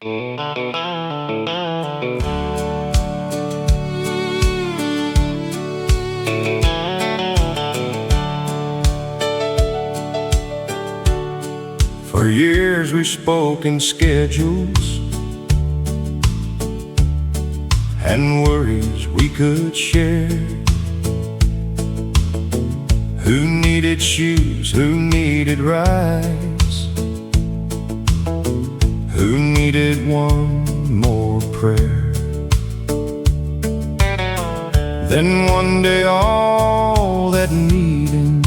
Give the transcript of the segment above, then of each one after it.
For years we spoke in schedules and worries we could share. Who needed shoes, who needed rides, who needed one more prayer. Then one day all that needing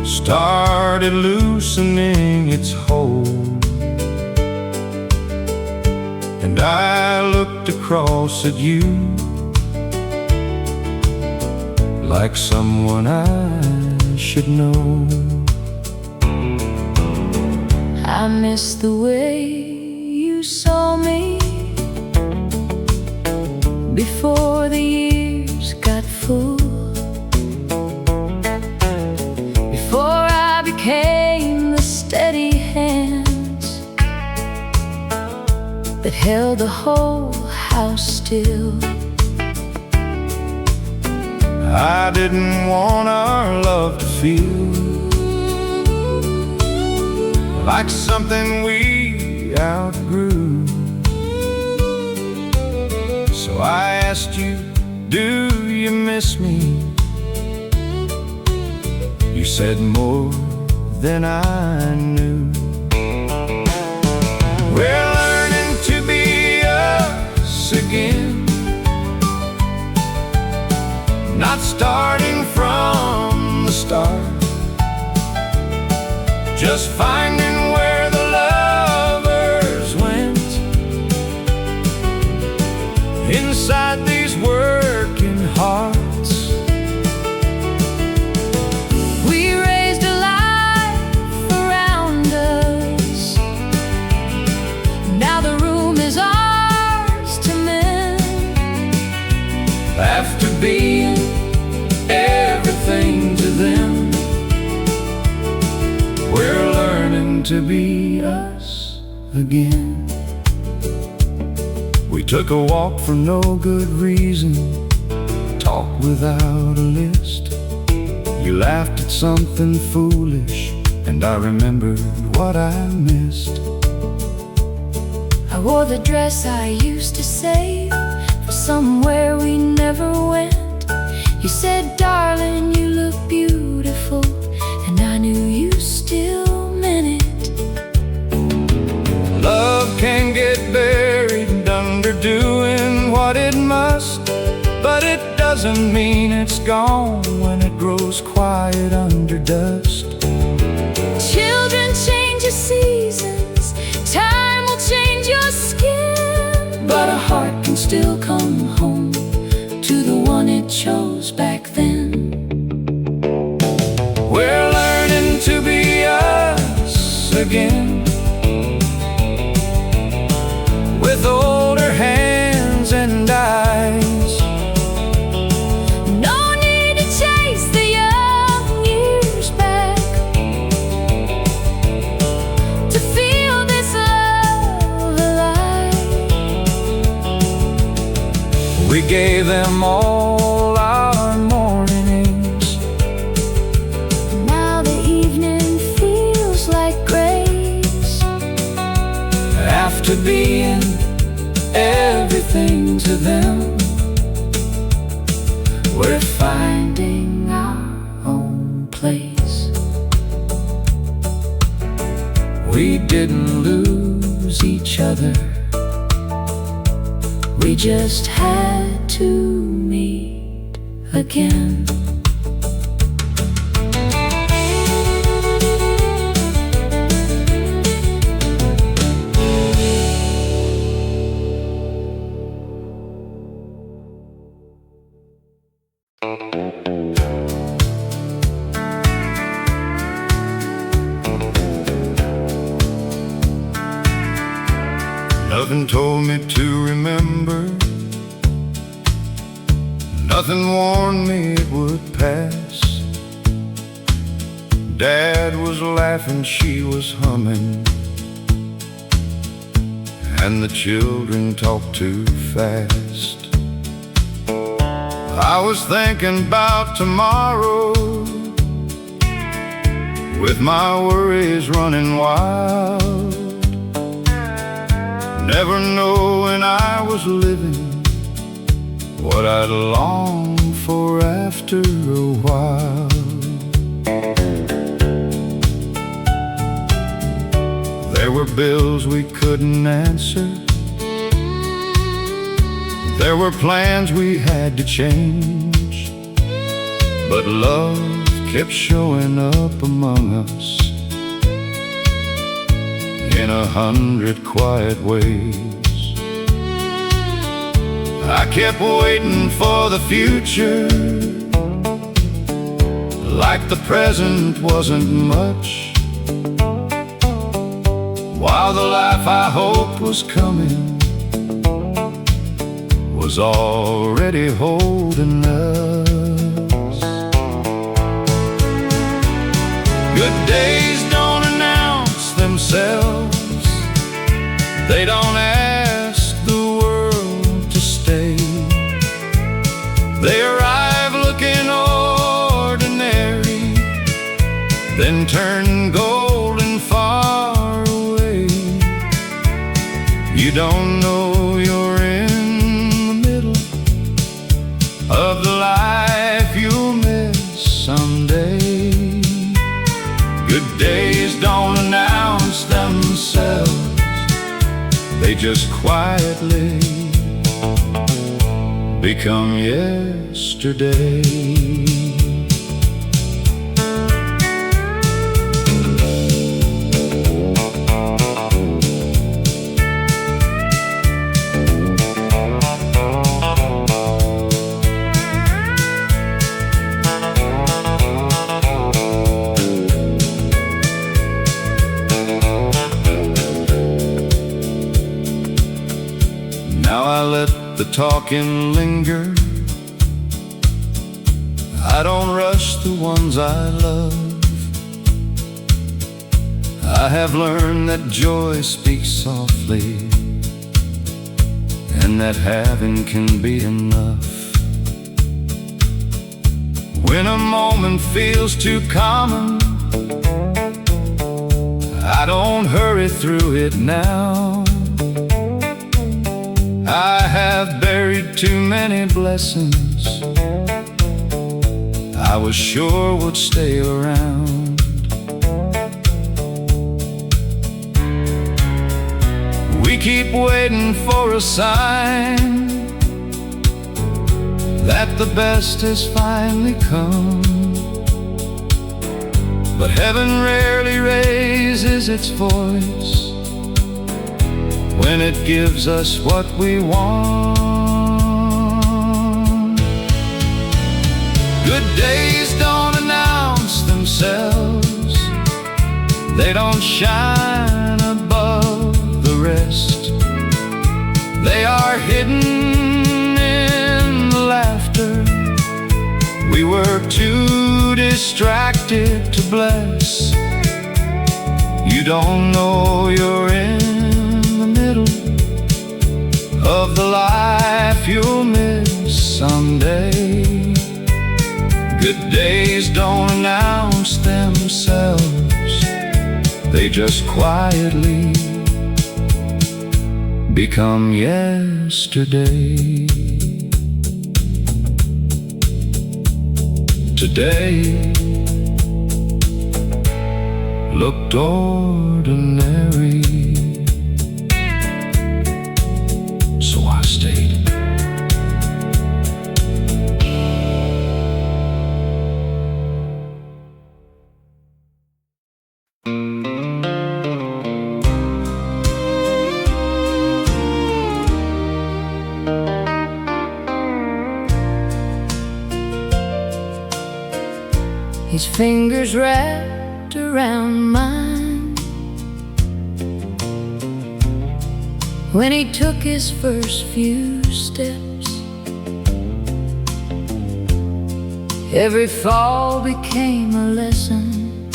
started loosening its hold, and I looked across at you like someone I should know. I miss the way you saw me before the years got full, before I became the steady hands that held the whole house still. I didn't want our love to feel like something we outgrew. So I asked you, do you miss me? You said more than I knew. We're learning to be us again, not starting from the start, just finding where the lovers went inside these working hearts. We raised a life around us, now the room is ours to mend. After being everything to them, we're learning to be us again. We took a walk for no good reason, talked without a list. You laughed at something foolish, and I remembered what I missed. I wore the dress I used to save for somewhere we never went. You said, darling, you look beautiful, and I knew you still meant it. Love can get buried under doing what it must, but it doesn't mean it's gone when it grows quiet under dust. Children change your seasons, time will change your skin, But a heart can still come home to the one it chose back then. We're learning to be us again, with older hands and eyes. no need to chase the young years back to feel this love alive. We gave them all our mornings. Now the evening feels like grace. After being everything to them, we're finding our own place. We didn't lose each other, We just had to meet again. Nothing told me to remember, nothing warned me it would pass. Dad was laughing, she was humming, and the children talk too fast. I was thinking about tomorrow, with my worries running wild, never knowing I was living what I'd long for after a while. There were bills we couldn't answer, there were plans we had to change, but love kept showing up among us in 100 quiet ways. I kept waiting for the future, like the present wasn't much, while the life I hoped was coming was already holding us. Good days don't announce themselves, they don't ask the world to stay. They arrive looking ordinary, then turn golden far away. You don't know you're in the middle of the life you'll miss someday. Good days don't announce themselves, they just quietly become yesterday. Now I let the talking linger, I don't rush the ones I love. I have learned that joy speaks softly, and that having can be enough. When a moment feels too common, I don't hurry through it now. I have buried too many blessings I was sure would stay around. We keep waiting for a sign that the best has finally come, but heaven rarely raises its voice when it gives us what we want. Good days don't announce themselves, they don't shine above the rest. They are hidden in the laughter we were too distracted to bless. You don't know you're in the middle of the life you'll miss someday. Good days don't announce themselves, they just quietly become yesterday. Today looked ordinary, so I stayed. His fingers wrapped around mine when he took his first few steps. Every fall became a lesson,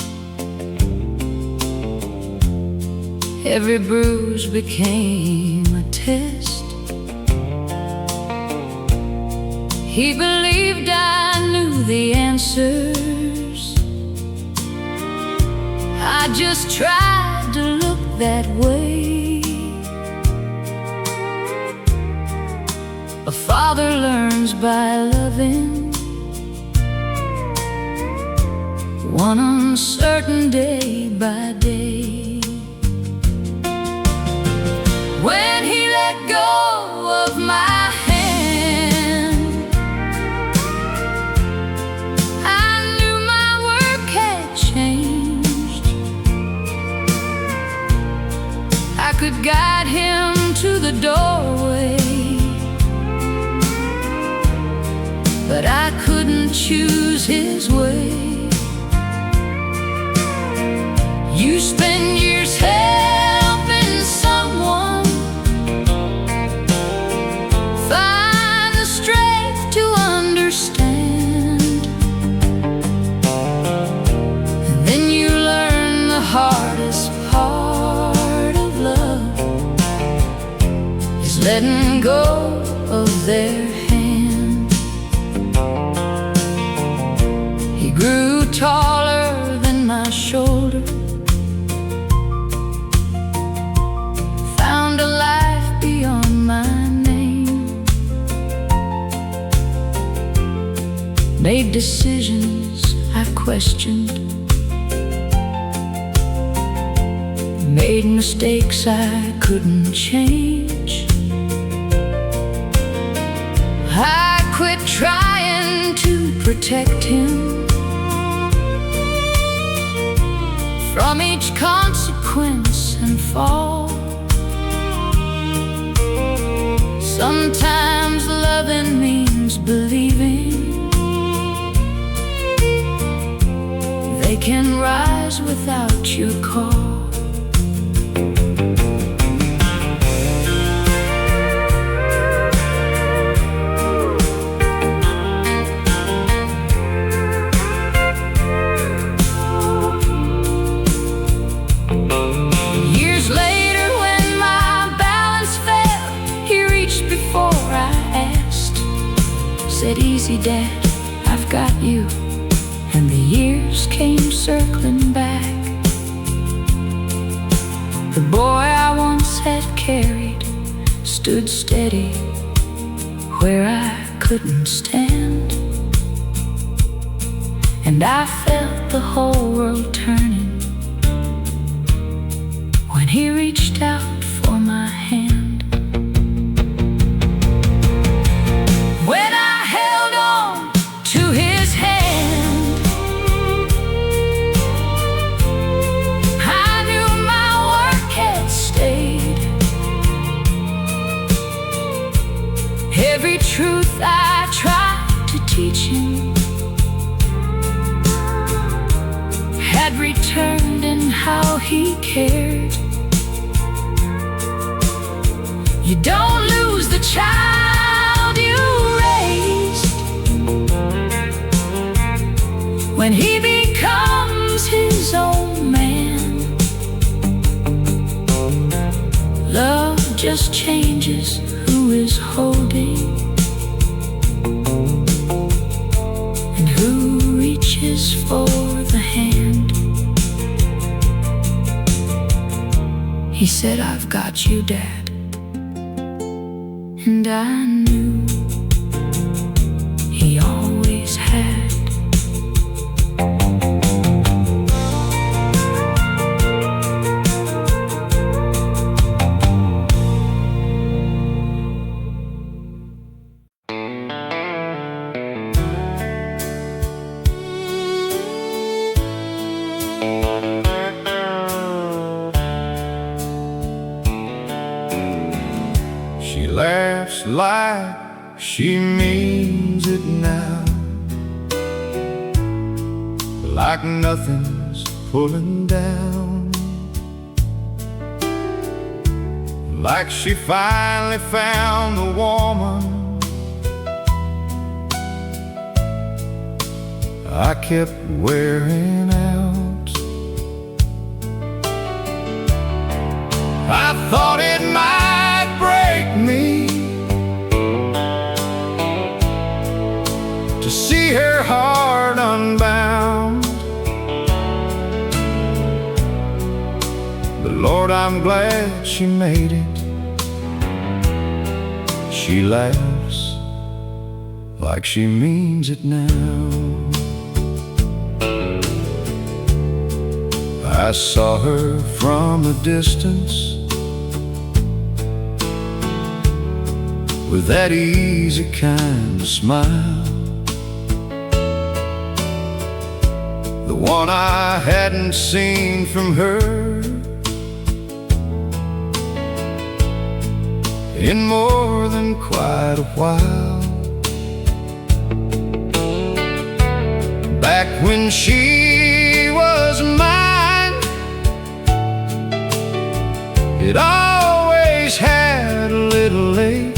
Every bruise became a test. He believed I knew the answers. I just tried to look that way. A father learns by loving, one uncertain day by day. When he let go of my hand, I knew my work had changed. I could guide him to the doorway, but I couldn't choose his way. You spend years helping someone find the strength to understand, and then you learn the hardest part of love is letting go of their hand. He grew taller than my shoulder, found a life beyond my name, made decisions I've questioned, made mistakes I couldn't change. I quit trying to protect him from each consequence and fall. Sometimes loving means believing they can rise without your call. Years later, when my balance fell, he reached before I asked, said, "Easy, Dad, I've got you." And the years came circling back. The boy I once had carried stood steady where I couldn't stand, and I felt the whole world turning when he reached out for my hand. When I held on to his hand, I knew my work had stayed. Every truth I tried to teach him had returned in how he cared. You don't lose the child you raised when he becomes his own man. Love just changes who is holding and who reaches for the hand. He said, "I've got you, Dad." And I knew he always had. She laughs like she means it now, like nothing's pulling down, like she finally found the woman I kept wearing out. I thought it might break me to see her heart unbound, but Lord, I'm glad she made it. She laughs like she means it now. I saw her from a distance with that easy kind of smile, the one I hadn't seen from her in more than quite a while. Back when she was mine, it always had a little ache,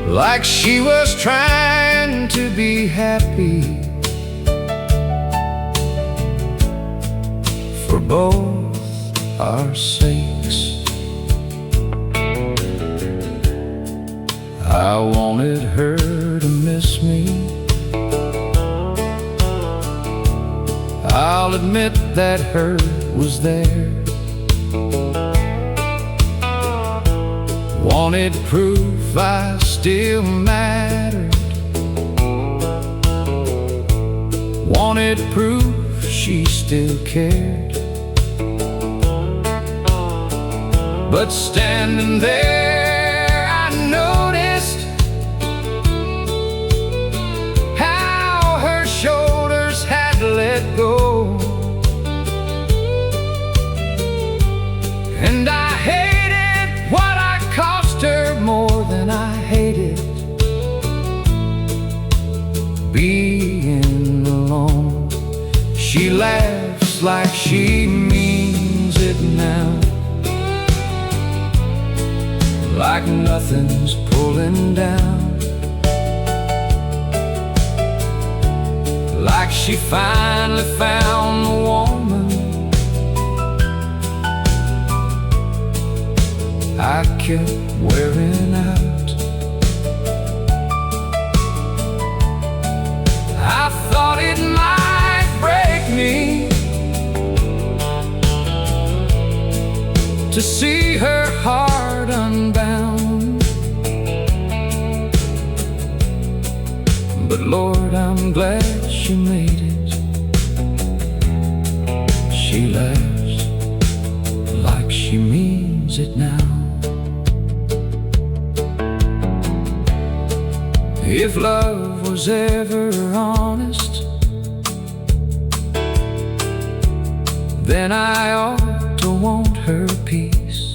like she was trying to be happy for both our sakes. I wanted her to miss me. I'll admit that hurt was there. Wanted proof I still mattered. Wanted proof she still cared. But standing there, I noticed how her shoulders had let go, and I hated what I cost her more than I hated being alone. She laughs like she means it now, like nothing's pulling down, like she finally found the woman I kept wearing out. I thought it might break me to see her heart unbound, but Lord, I'm glad she made it. She laughs like she means it now. If love was ever honest, then I ought to want her peace.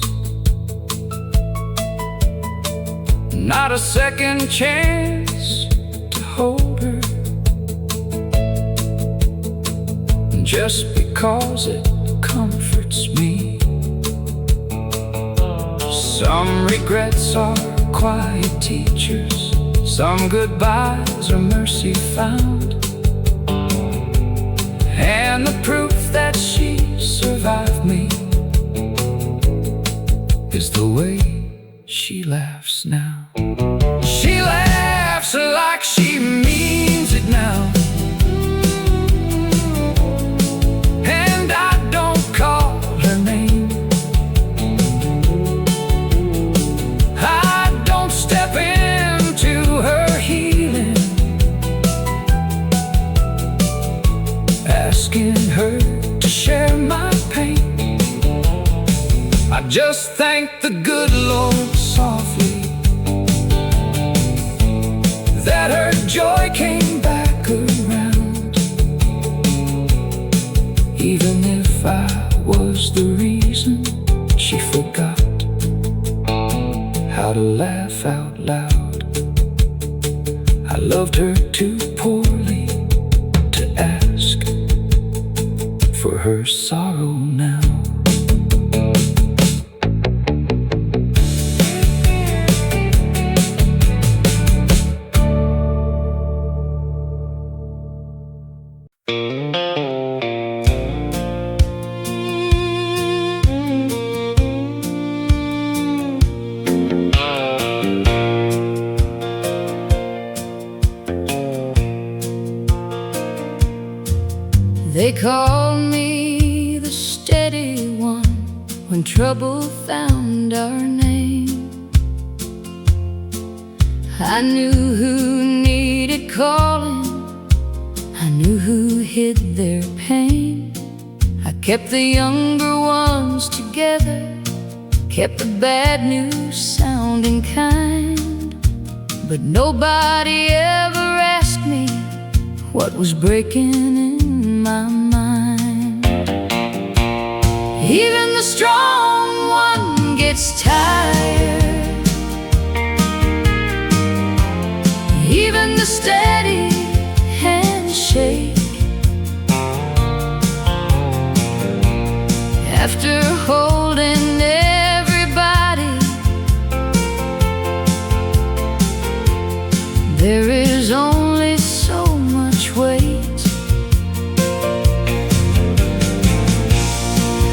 Not a second chance to hold her, just because it comforts me. Some regrets are quiet teachers, some goodbyes are mercy found, and the proof that she survived me is the way she laughs now. She laughs like she means it now, and I don't call her name. I don't step into her healing, asking her to share my pain. I just thank the good Lord softly that her joy came back around, even if I was the reason she forgot how to laugh out loud. I loved her too poorly to ask for her sorrow now. when trouble found our name. I knew who needed calling, I knew who hid their pain. I kept the younger ones together, kept the bad news sounding kind. But nobody ever asked me what was breaking in my mind. Even the strong one gets tired, even the steady handshake. After holding everybody, there is only so much weight.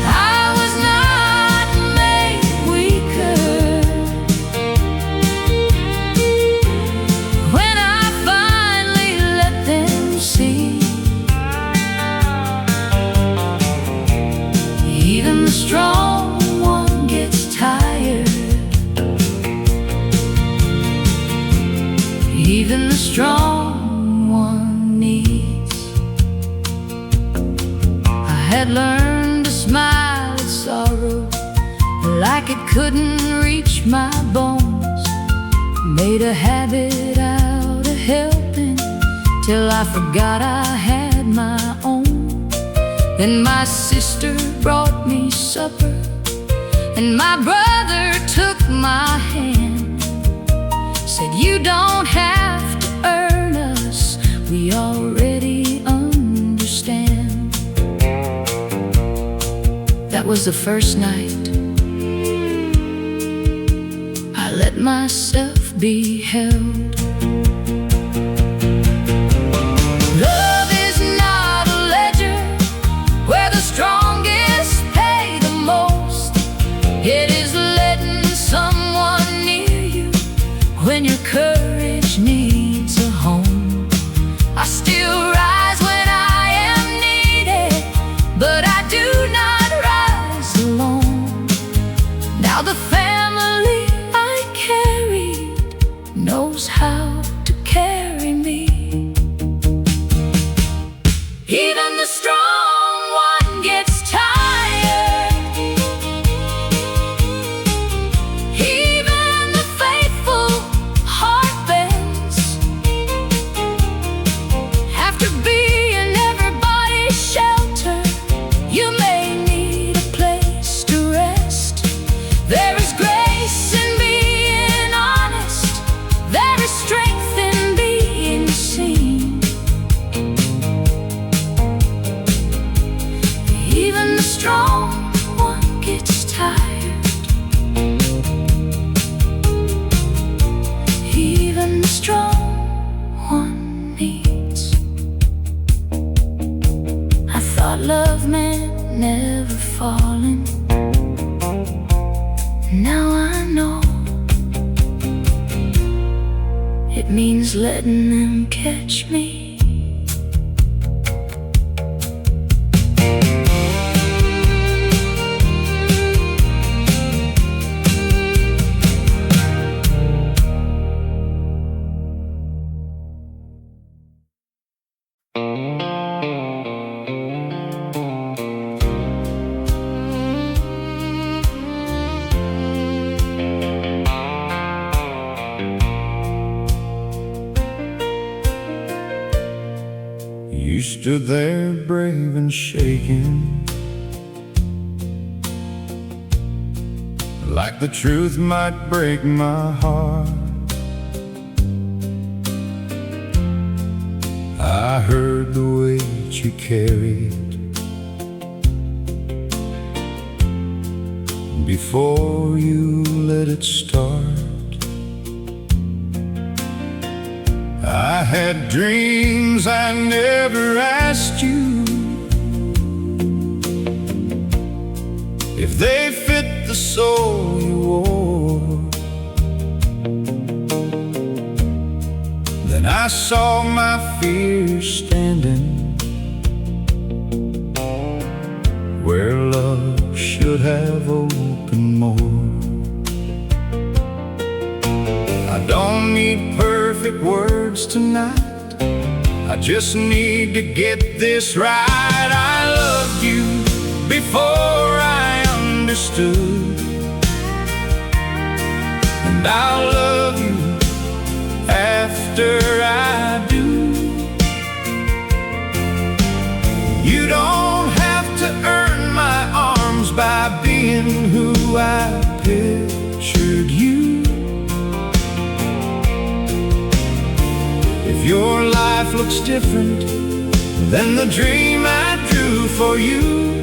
I was not made weaker when I finally let them see. Even the strong one gets tired, even the strong one needs. I had learned to smile at sorrow like it couldn't reach my bones. Made a habit out of helping till I forgot I had my own. Then my sister brought me supper, and my brother took my hand. Said, you don't have to earn us, we already understand. That was the first night I let myself be held. Love is not a ledger where the strongest pay the most. It is letting someone near you when your courage needs a home. I still rise when I am needed, but I do not rise alone. Now the family I carried knows how to carry me. Even the strong one gets tired, even the faithful heart bends. After being everybody's shelter, you may need a place to rest. There is grace in being honest, there is strength in being seen. Even the strong one gets tired, even the strong one needs. I thought love meant never falling. Now I know it means letting them catch me. You stood there brave and shaking, like the truth might break my heart. I heard the weight you carried before you let it start. I had dreams I never asked you if they fit the soul you wore. Then I saw my fears standing where love should have opened. words tonight. I just need to get this right. I loved you before I understood, and I'll love you after I do. You don't have to earn my arms by being who I pictured you. If your life looks different than the dream I drew for you,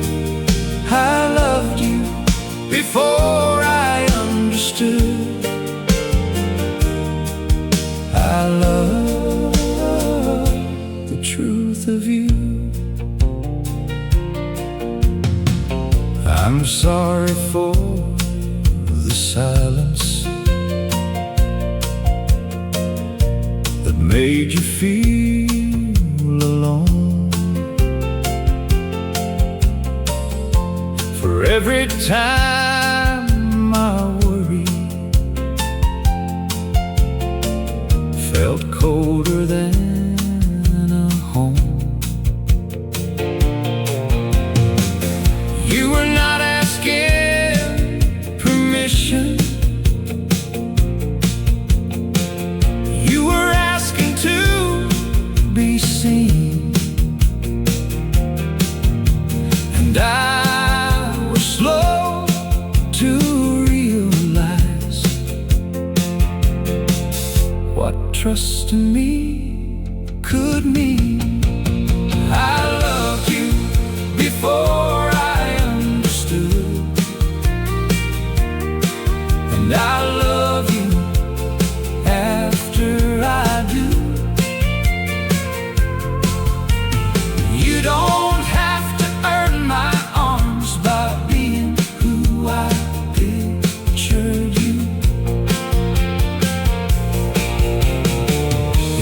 I loved you before I understood. I love the truth of you. I'm sorry for the silence that made you feel alone. For every time I worried, felt colder than a home. You were not asking permission, you were asking to be seen. And I was slow to realize what trust in me could mean. I loved you before I understood, and I love you after I do. You don't have to earn my arms by being who I pictured you.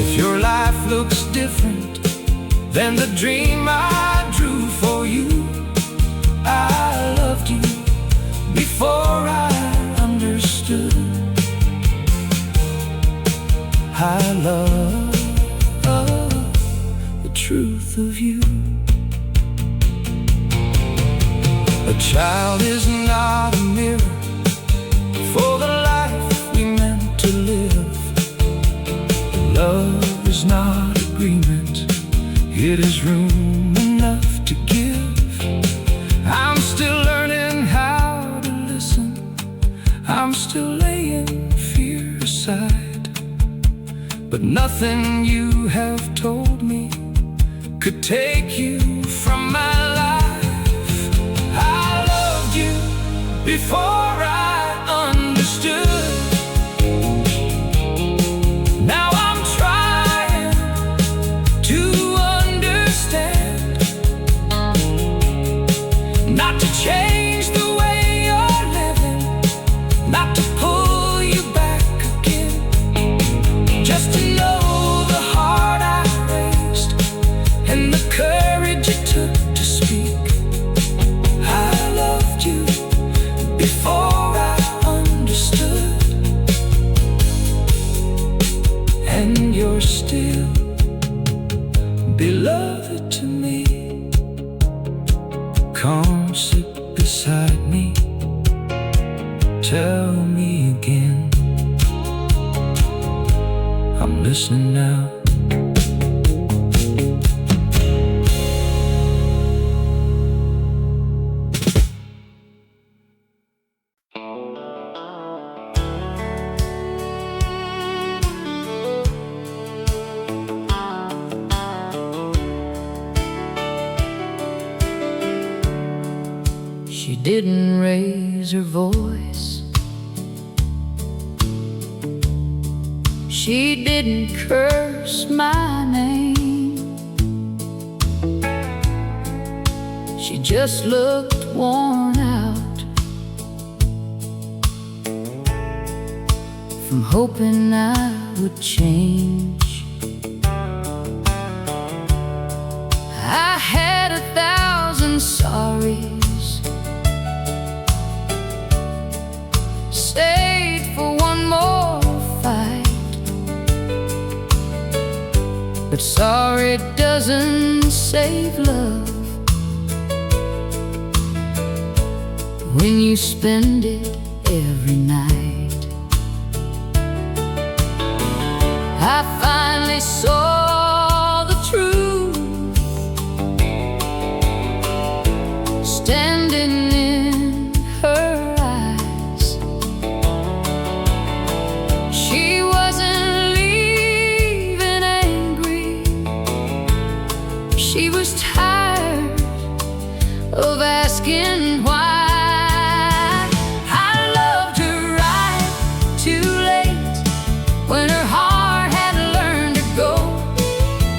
If your life looks different than the dream I drew for you, I loved you before I understood. I love the truth of you. A child is not a mirror for the life we meant to live. Love is not agreement, it is room enough to give. I'm still learning how to listen, I'm still laying fear aside, but nothing you have told me could take you from my life. I loved you before I understood. Now I'm trying to understand, not to change the way you're living, not to pull you back again, just to know the heart I raised and the courage it took to speak. I loved you before I understood, and you're still beloved to me. Come sit beside me, tell me again. I'm listening now. She didn't raise her voice, she didn't curse my name, she just looked worn out from hoping I would change. I had 1,000 sorries, stayed for one more fight, doesn't save love when you spend it every night. I finally saw the truth standing in her eyes. She wasn't leaving angry. She was tired of asking why.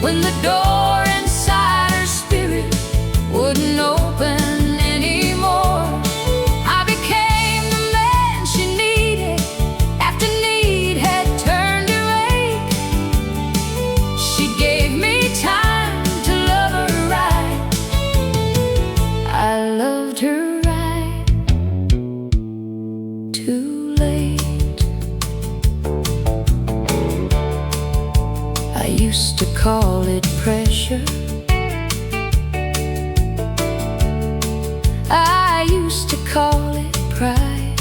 When the door inside her spirit wouldn't open anymore, I became the man she needed after need had turned to ache. She gave me time to love her right. I loved her right. Too late. I used to call it pressure. I used to call it pride.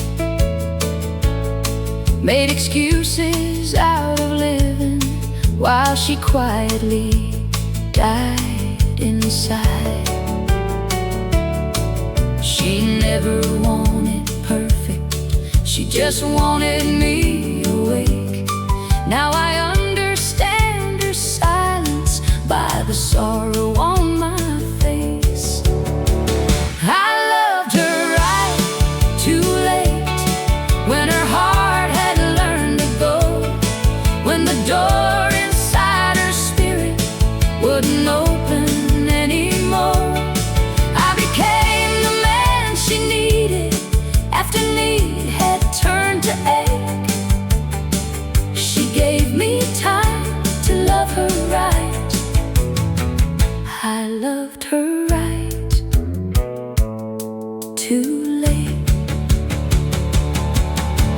Made excuses out of living while she quietly died inside. She never wanted perfect, she just wanted me awake. Now I understand her silence by the sorrow on my face. I loved her right too late, when her heart had learned to go, when the door inside her spirit wouldn't open anymore. I became the man she needed after need had turned to ache. She gave me time to love her right. I loved her right too late.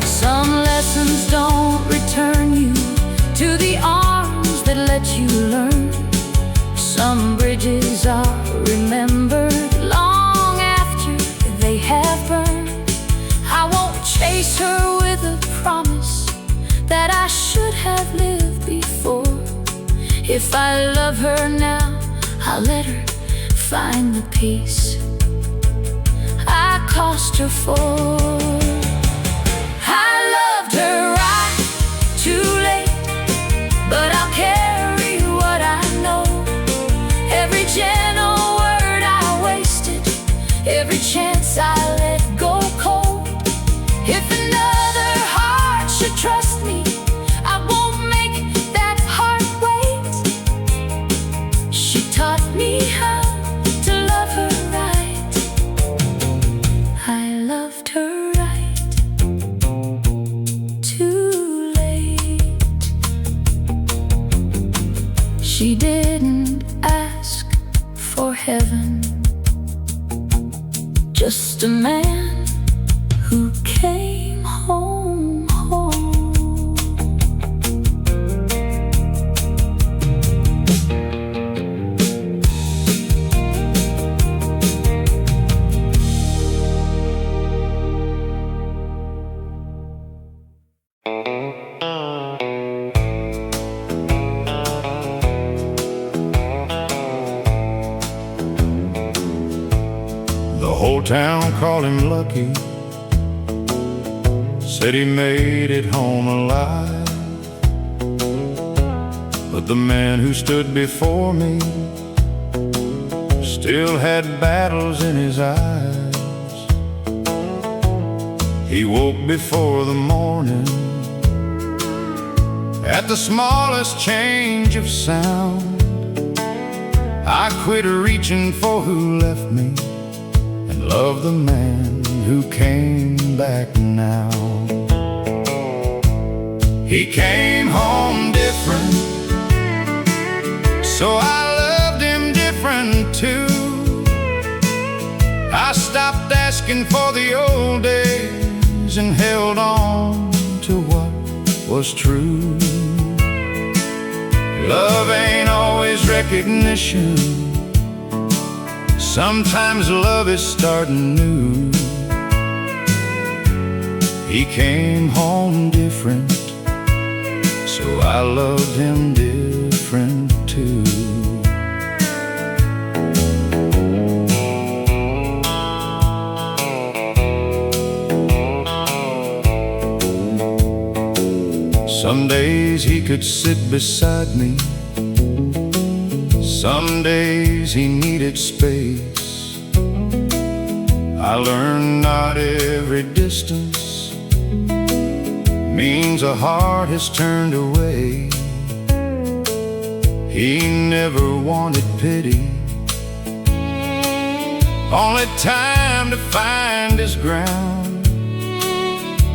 Some lessons don't return you to the arms that let you learn. Some bridges are remembered long after they have burned. I won't chase her with a promise that I should have lived before. If I love her now, I'll let her find the peace I cost her for. I loved her right too late, but I'll carry what I know. Every gentle word I wasted, every chance I let go cold. If another heart should trust me, I won't make that heart wait. She taught me how to love her right. I loved her right too late. She didn't ask for heaven, just a man who came home whole. The whole town called him lucky, said he made it home alive. But the man who stood before me still had battles in his eyes. He woke before the morning at the smallest change of sound. I quit reaching for who left me and loved the man who came back now. He came home different, so I loved him different too. I stopped asking for the old days and held on to what was true. Love ain't always recognition. Sometimes love is starting new. He came home different, so I loved him different too. Some days he could sit beside me, some days he needed space. I learned not every distance means a heart has turned away. He never wanted pity, only time to find his ground.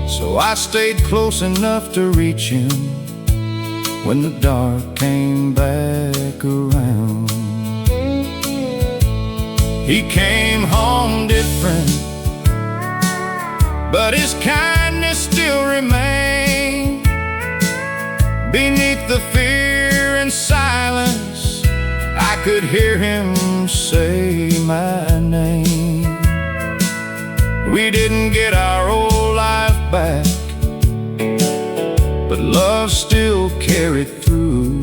So I stayed close enough to reach him when the dark came back around. He came home different, but his kindness still remained. Beneath the fear and silence, I could hear him say my name. We didn't get our old life back, but love still carried through.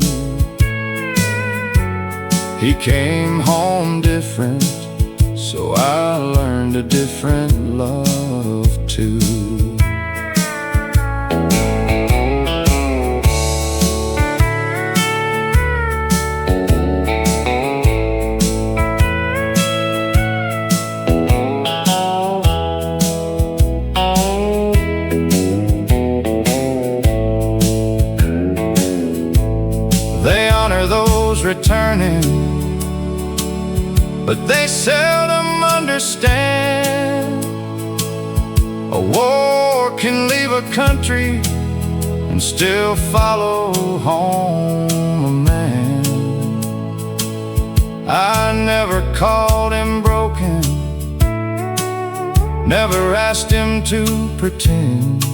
He came home different, so I learned a different love too. They honor those returning, but they seldom understand. A war can leave a country and still follow home a man. I never called him broken, never asked him to pretend.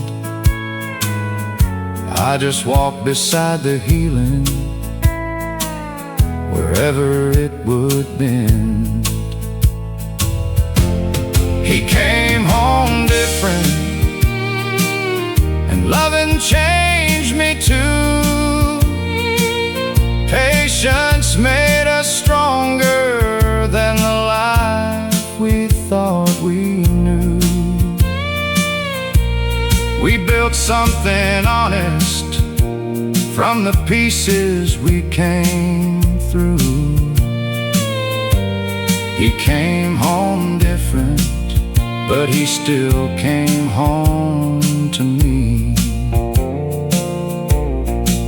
I just walked beside the healing, wherever it would bend. He came home different, and loving changed me too. Patience made us stronger than the life we thought we knew. We built something honest from the pieces we came through. He came home different, but he still came home to me.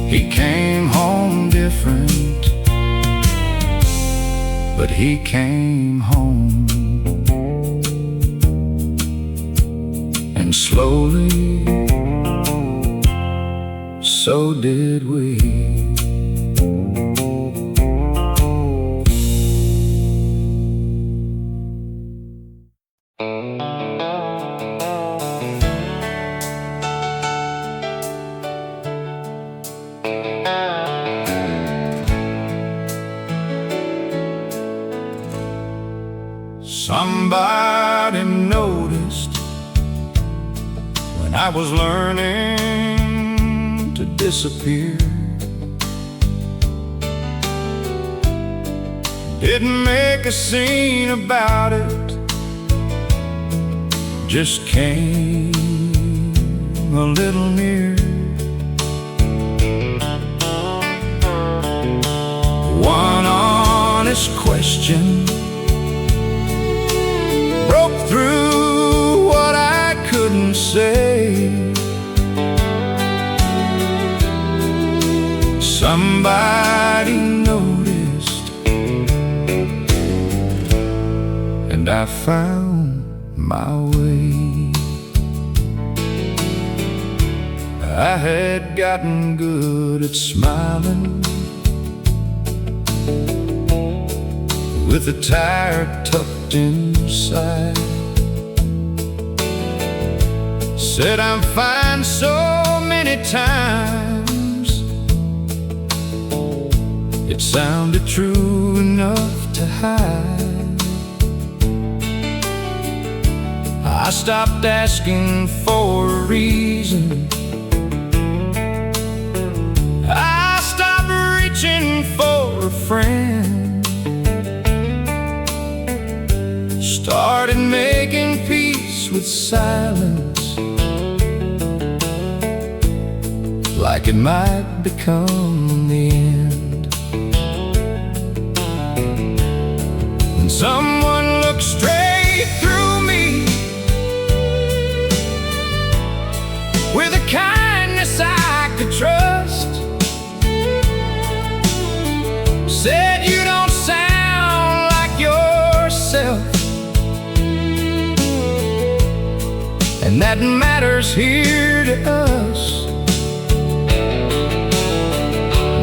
He came home different, but he came home. And slowly, so did we. Somebody noticed when I was learning to disappear. Didn't make a scene about it, just came a little near. One honest question broke through what I couldn't say. Somebody noticed, and I found my way. I had gotten good at smiling, with a tire tucked inside. Said I'm fine so many times, that sounded true enough to hide. I stopped asking for a reason. I stopped reaching for a friend. Started making peace with silence, like it might become the end. When someone looks straight through me with a kindness I could trust, said you don't sound like yourself, and that matters here to us.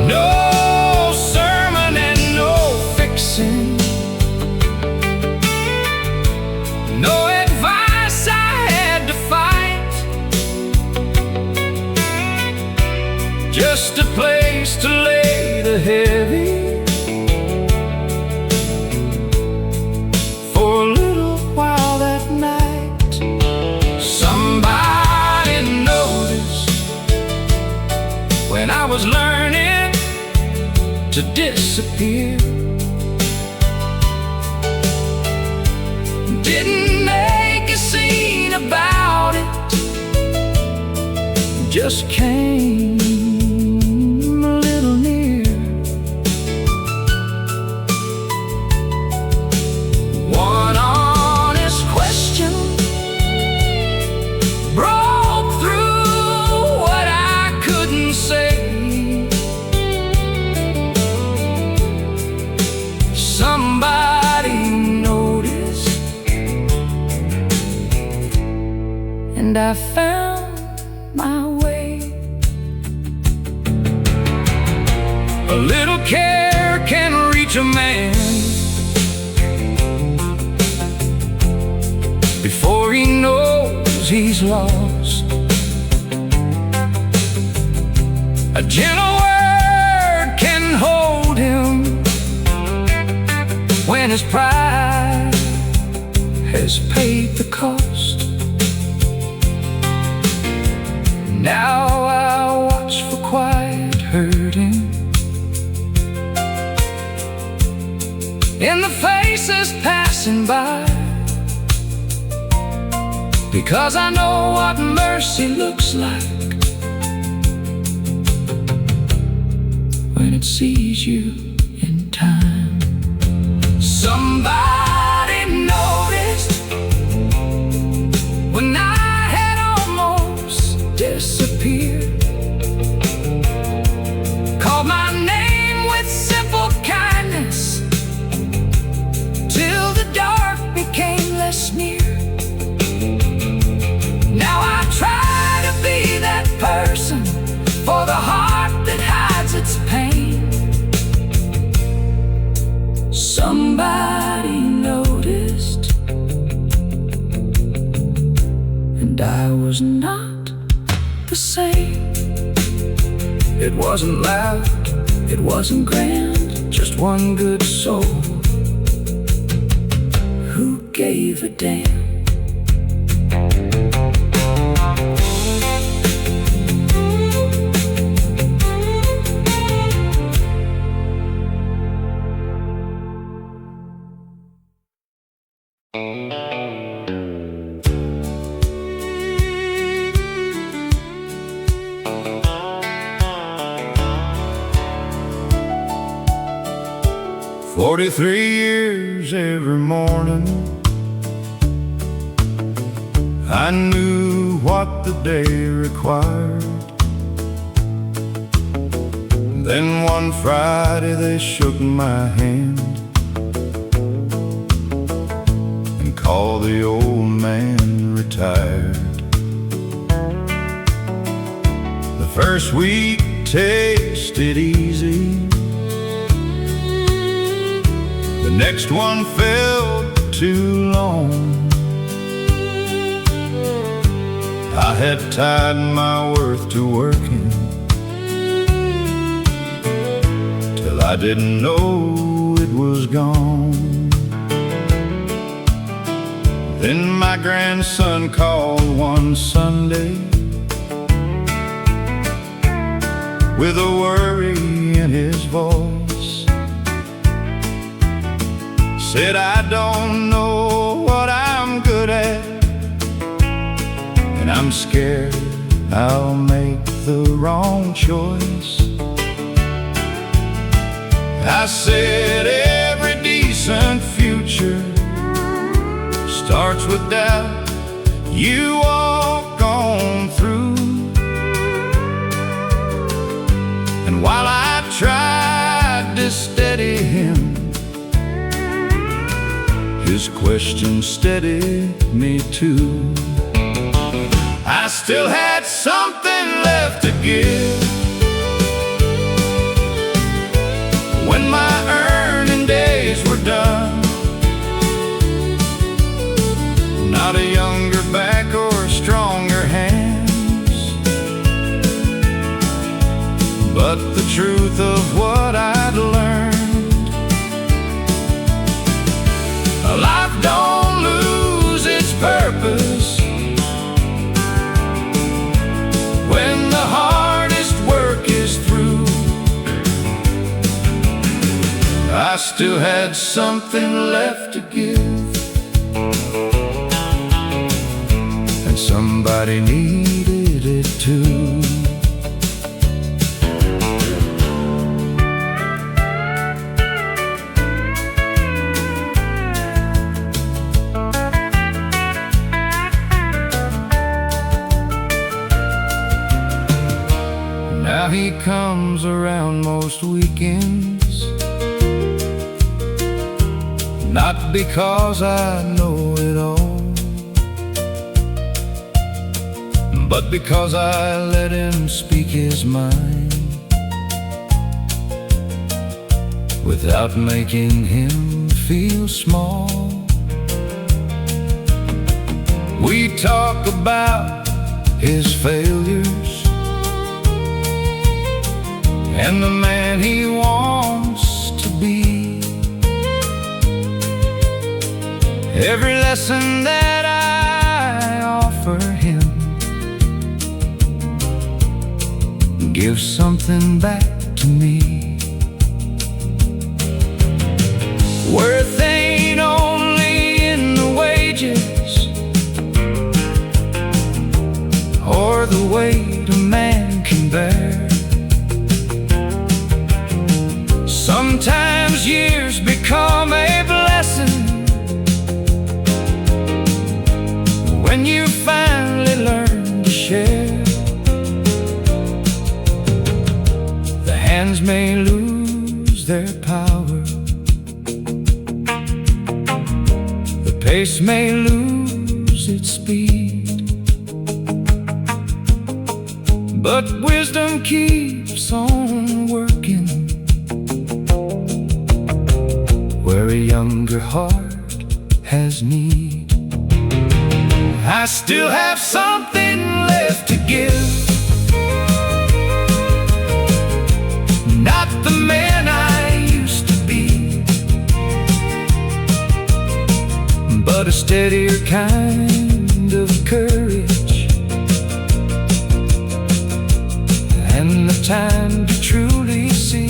No sermon and no fixing, no advice I had to fight, just a place to lay the heavy for a little while that night. Somebody noticed when I was learning to disappear. Didn't make a scene about it, just came a little near. One honest question broke through what I couldn't say. Somebody noticed, and I found my way. A little care can reach a man before he knows he's lost. A gentle word can hold him when his pride has paid the cost. Now I watch for quiet hurting in the faces passing by, because I know what mercy looks like when it sees you in time. Somebody noticed when I had almost disappeared, called my name with simple kindness till the dark became less near. Now I try to be that person for the heart that hides its pain. Somebody noticed, and I was not the same. It wasn't loud, it wasn't grand, just one good soul who gave a damn. 43 years every morning, I knew what the day required. Then one Friday they shook my hand and called the old man retired. The first week tasted easy, the next one felt too long. I had tied my worth to working till I didn't know it was gone. Then my grandson called one Sunday with a worry in his voice. Said, I don't know what I'm good at, and I'm scared I'll make the wrong choice. I said, every decent future starts with doubt you walk on through. And while I tried to steady him, his question steadied me too. I still had something left to give when my earning days were done. Not a younger back or stronger hands, but the truth of what I'd learned. Life don't lose its purpose when the hardest work is through. I still had something left to give, and somebody needed it too. Now he comes around most weekends, not because I know it all, but because I let him speak his mind without making him feel small. We talk about his failures and the man he wants to be. Every lesson that I offer him gives something back to me. Worth ain't only in the wages or the weight a man can bear. Sometimes years become a blessing when you finally learn to share. The hands may lose their power, the pace may lose its speed, but wisdom keeps on working where a younger heart has need. I still have something left to give, not the man I used to be, but a steadier kind of courage, and the time to truly see.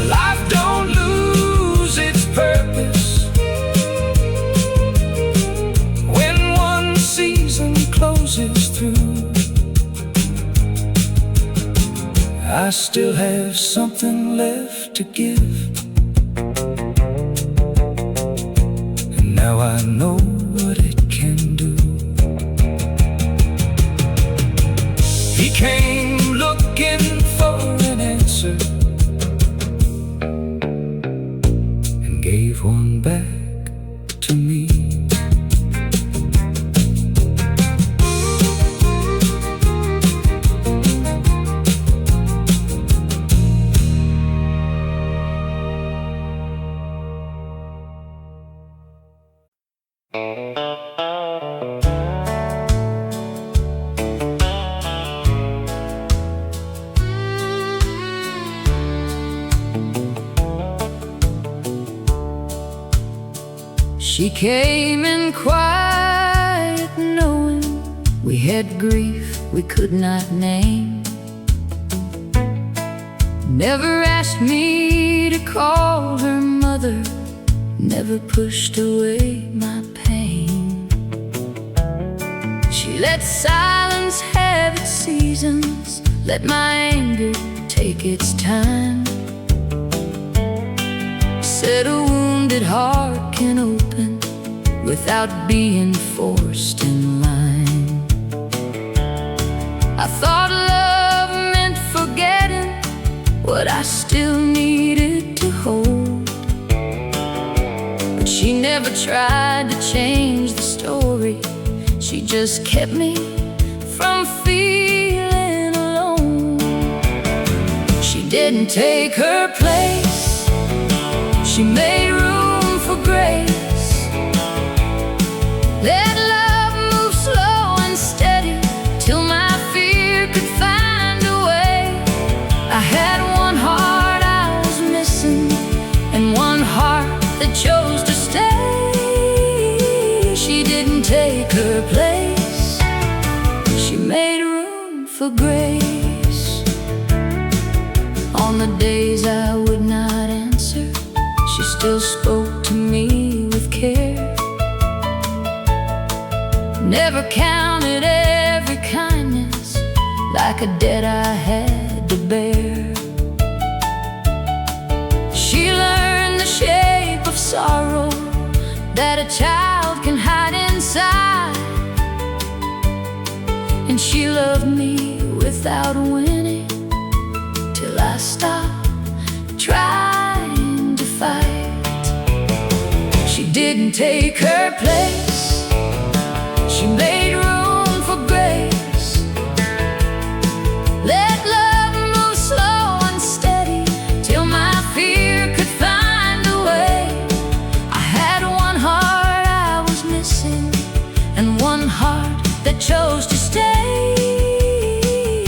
Life don't lose its purpose when one season closes through. I still have something left to give, and now I know what it can do. He came looking for an answer, gave one back to me. She came in quiet, knowing we had grief we could not name. Never asked me to call her mother, never pushed away my pain. She let silence have its seasons, let my anger take its time. Said a wounded heart can open without being forced in line. I thought love meant forgetting what I still needed to hold, but she never tried to change the story. She just kept me from feeling alone. She didn't take her place, she made room for grace. Let love move slow and steady till my fear could find a way. I had one heart I was missing, and one heart that chose to stay. She didn't take her place, she made room for grace. On the days I would not answer, she still spoke to me with care. Never counted every kindness like a debt I had to bear. She learned the shape of sorrow that a child can hide inside, and she loved me without winning till I stopped trying to fight. She didn't take her place, she made room for grace. Let love move slow and steady till my fear could find a way. I had one heart I was missing, and one heart that chose to stay.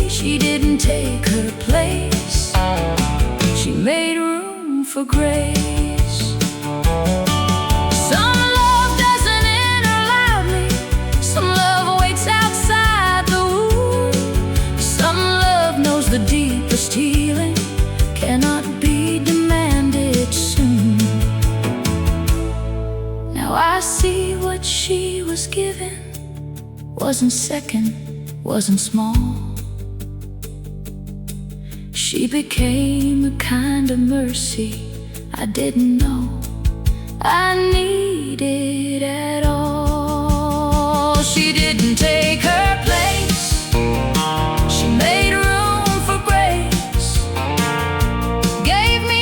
She didn't take her place, she made room for grace. Some love doesn't enter loudly, some love waits outside the womb. Some love knows the deepest healing cannot be demanded soon. Now I see what she was given wasn't second, wasn't small. She became a kind of mercy I didn't know I needed at all. She didn't take her place, she made room for grace. Gave me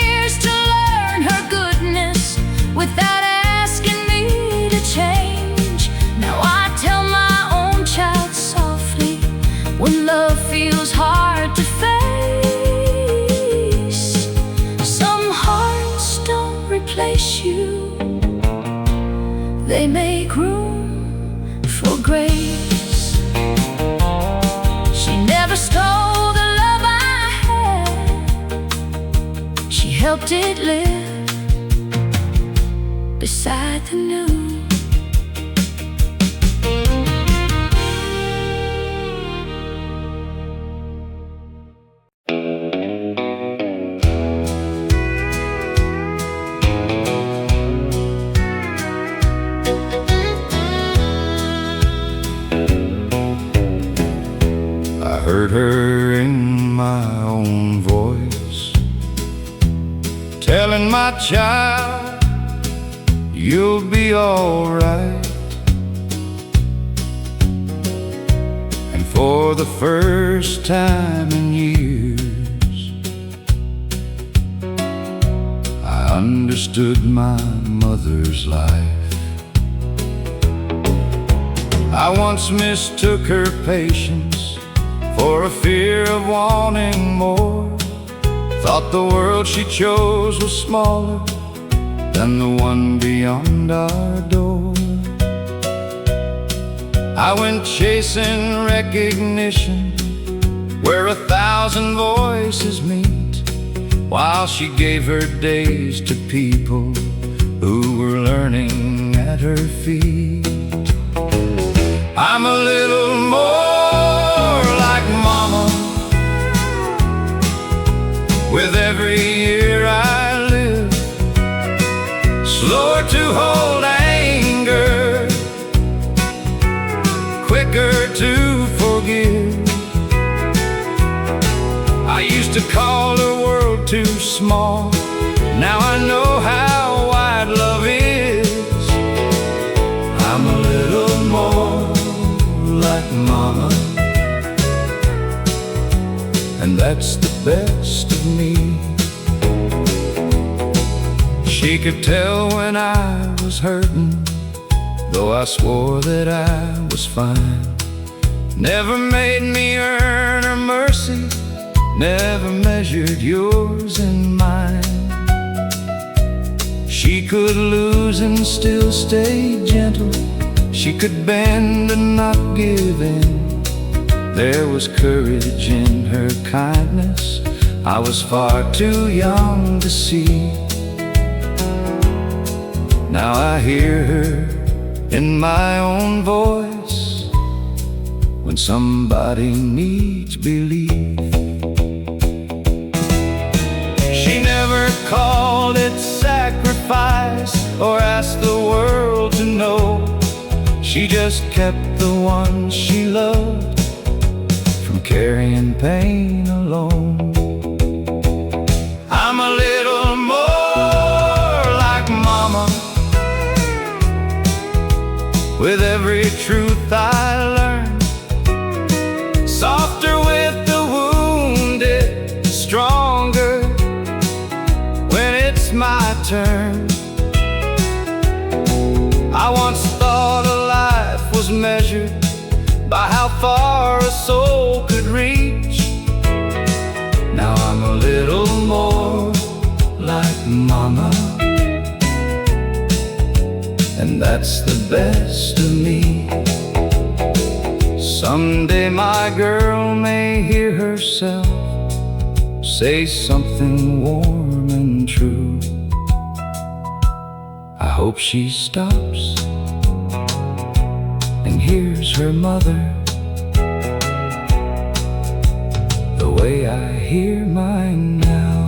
years to learn her goodness without asking me to change. Now I tell my own child softly when love feels hard to face. Some hearts don't replace you, they make room for grace. She never stole the love I had, she helped it live beside the new. I heard her in my own voice, telling my child, you'll be alright. And for the first time in years, I understood my mother's life. I once mistook her patience for a fear of wanting more. Thought the world she chose was smaller than the one beyond our door. I went chasing recognition where 1,000 voices meet, while she gave her days to people who were learning at her feet. I'm a little more like Mama with every year I live, slower to hold anger, quicker to forgive. I used to call the world too small, now I know how wide love is. I'm a little more like Mama, and that's the best of me. She could tell when I was hurting, though I swore that I was fine. Never made me earn her mercy, never measured yours and mine. She could lose and still stay gentle, she could bend and not give in. There was courage in her kindness I was far too young to see. Now I hear her in my own voice when somebody needs belief. She never called it sacrifice or asked the world to know. She just kept the ones she loved from carrying pain alone. I'm a little more like Mama with every truth I learned, softer with the wounded, stronger when it's my turn. I once thought a life was measured by how far a soul could reach. Now I'm a little more like Mama, and that's the best of me. Someday my girl may hear herself say something warm and true. I hope she stops and hears her mother the way I hear mine now.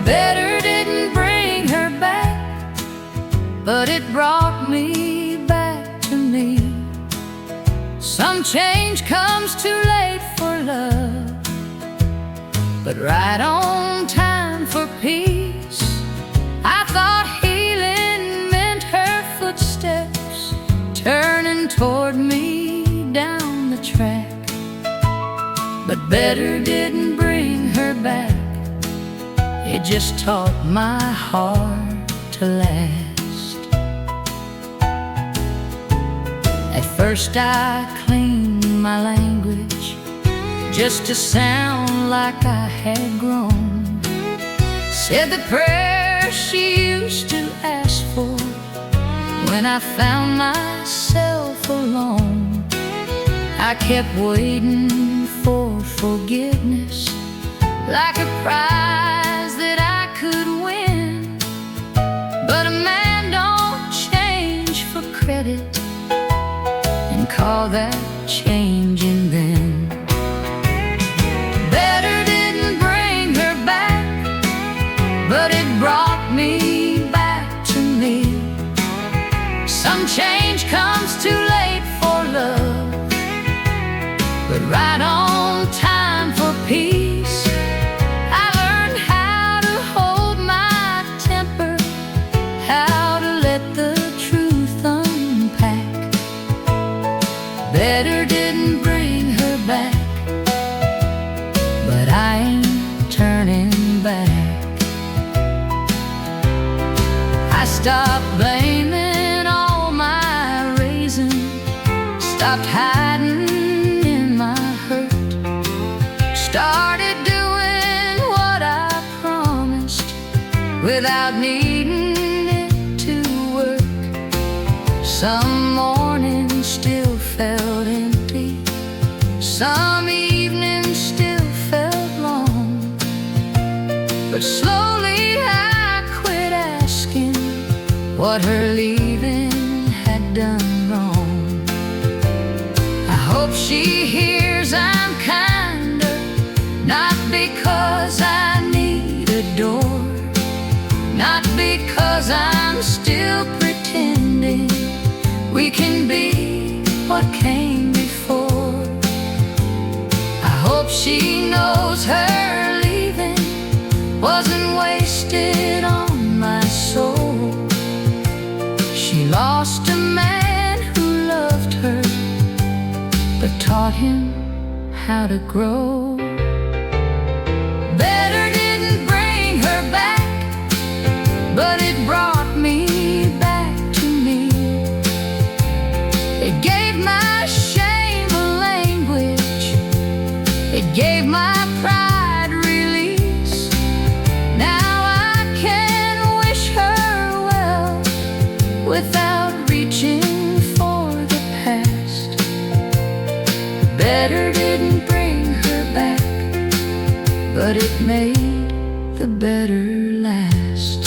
Better didn't bring her back, but it brought me back to me. Some change comes too late for love, but right on time for peace. I thought healing meant her footsteps turning toward me down the track, but better didn't bring her back. It just taught my heart to last. At first I cleaned my language just to sound like I had grown. Said the prayer she used to ask for when I found myself alone. I kept waiting for forgiveness like a prize that I could win. But a man don't change for credit and call that changing then. Better didn't bring her back, but it brought me back to me. Some change comes too late for love, but right on time for peace. I learned how Stopped blaming all my raising, stopped hiding in my hurt, started doing what I promised without needing it to work. Some mornings still felt empty, some evenings still felt long, but slowly I quit asking what her leaving had done wrong. I hope she hears I'm kinder, not because I need a door, not because I'm still pretending we can be what came before. I hope she knows her leaving wasn't wasted on my soul. She lost a man who loved her, but taught him how to grow. Better didn't bring her back, but it brought me back to me. It gave my shame a language, it gave my pride release. Now I can wish her well without reaching for the past. Better didn't bring her back, but it made the better last.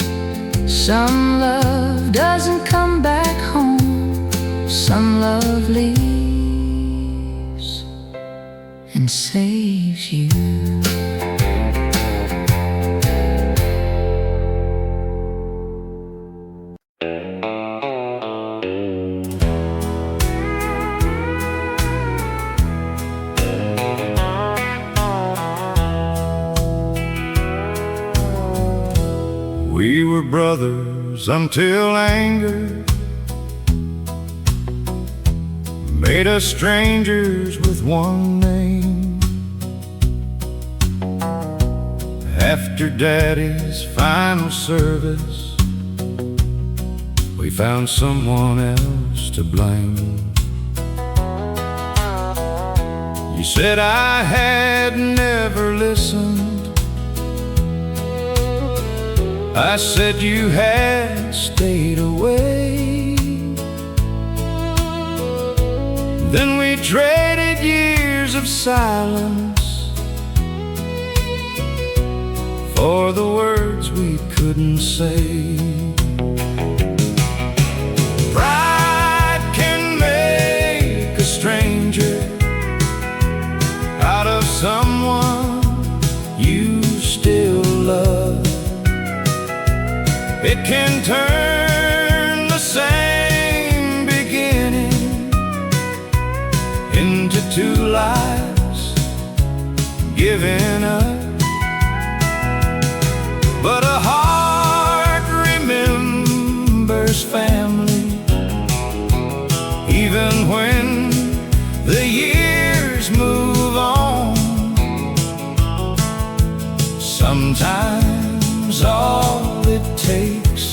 Some love doesn't come back home, some love leaves and saves you. We were brothers until anger made us strangers with one name. After Daddy's final service, we found someone else to blame. You said I had never listened, I said you had stayed away. Then we traded years of silence for the words we couldn't say. Pride can make a stranger out of someone you still love. It can turn the same beginning into two lives given up. But a heart remembers family, even when the years move on. Sometimes all it takes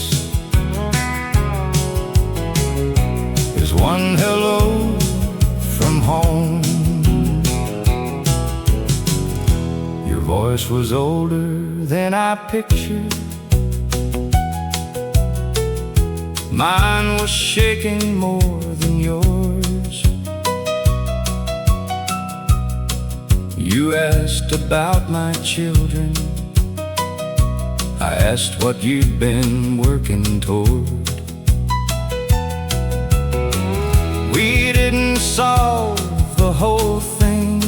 is one hello from home. Your voice was older than I pictured, mine was shaking more than yours. You asked about my children, I asked what you'd been working toward. We didn't solve the whole thing,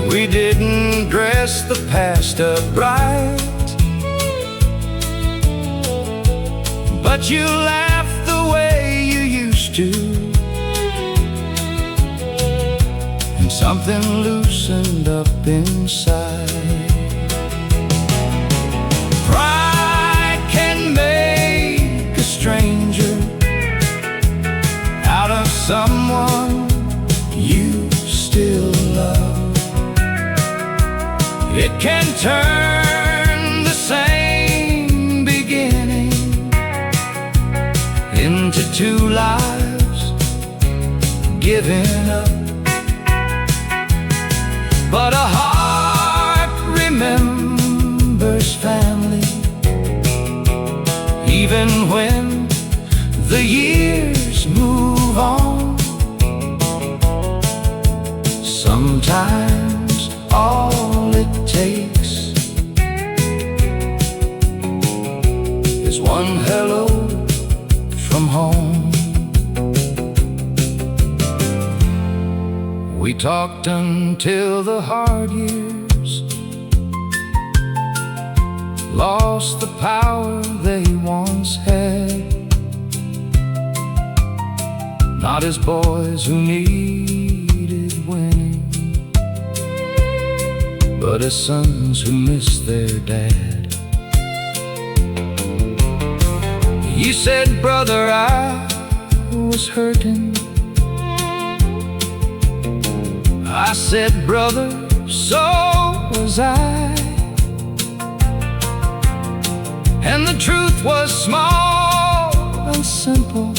we didn't dress the past up right, but you laughed the way you used to, and something loosened up inside. Pride can make a stranger out of someone you still love. It can turn the same giving up, but a heart remembers family, even when the years move on. Sometimes all it takes is one hello from home. We talked until the hard years lost the power they once had. Not as boys who needed winning, but as sons who missed their dad. You said, brother, I was hurting. I said, brother, so was I. And the truth was small and simple.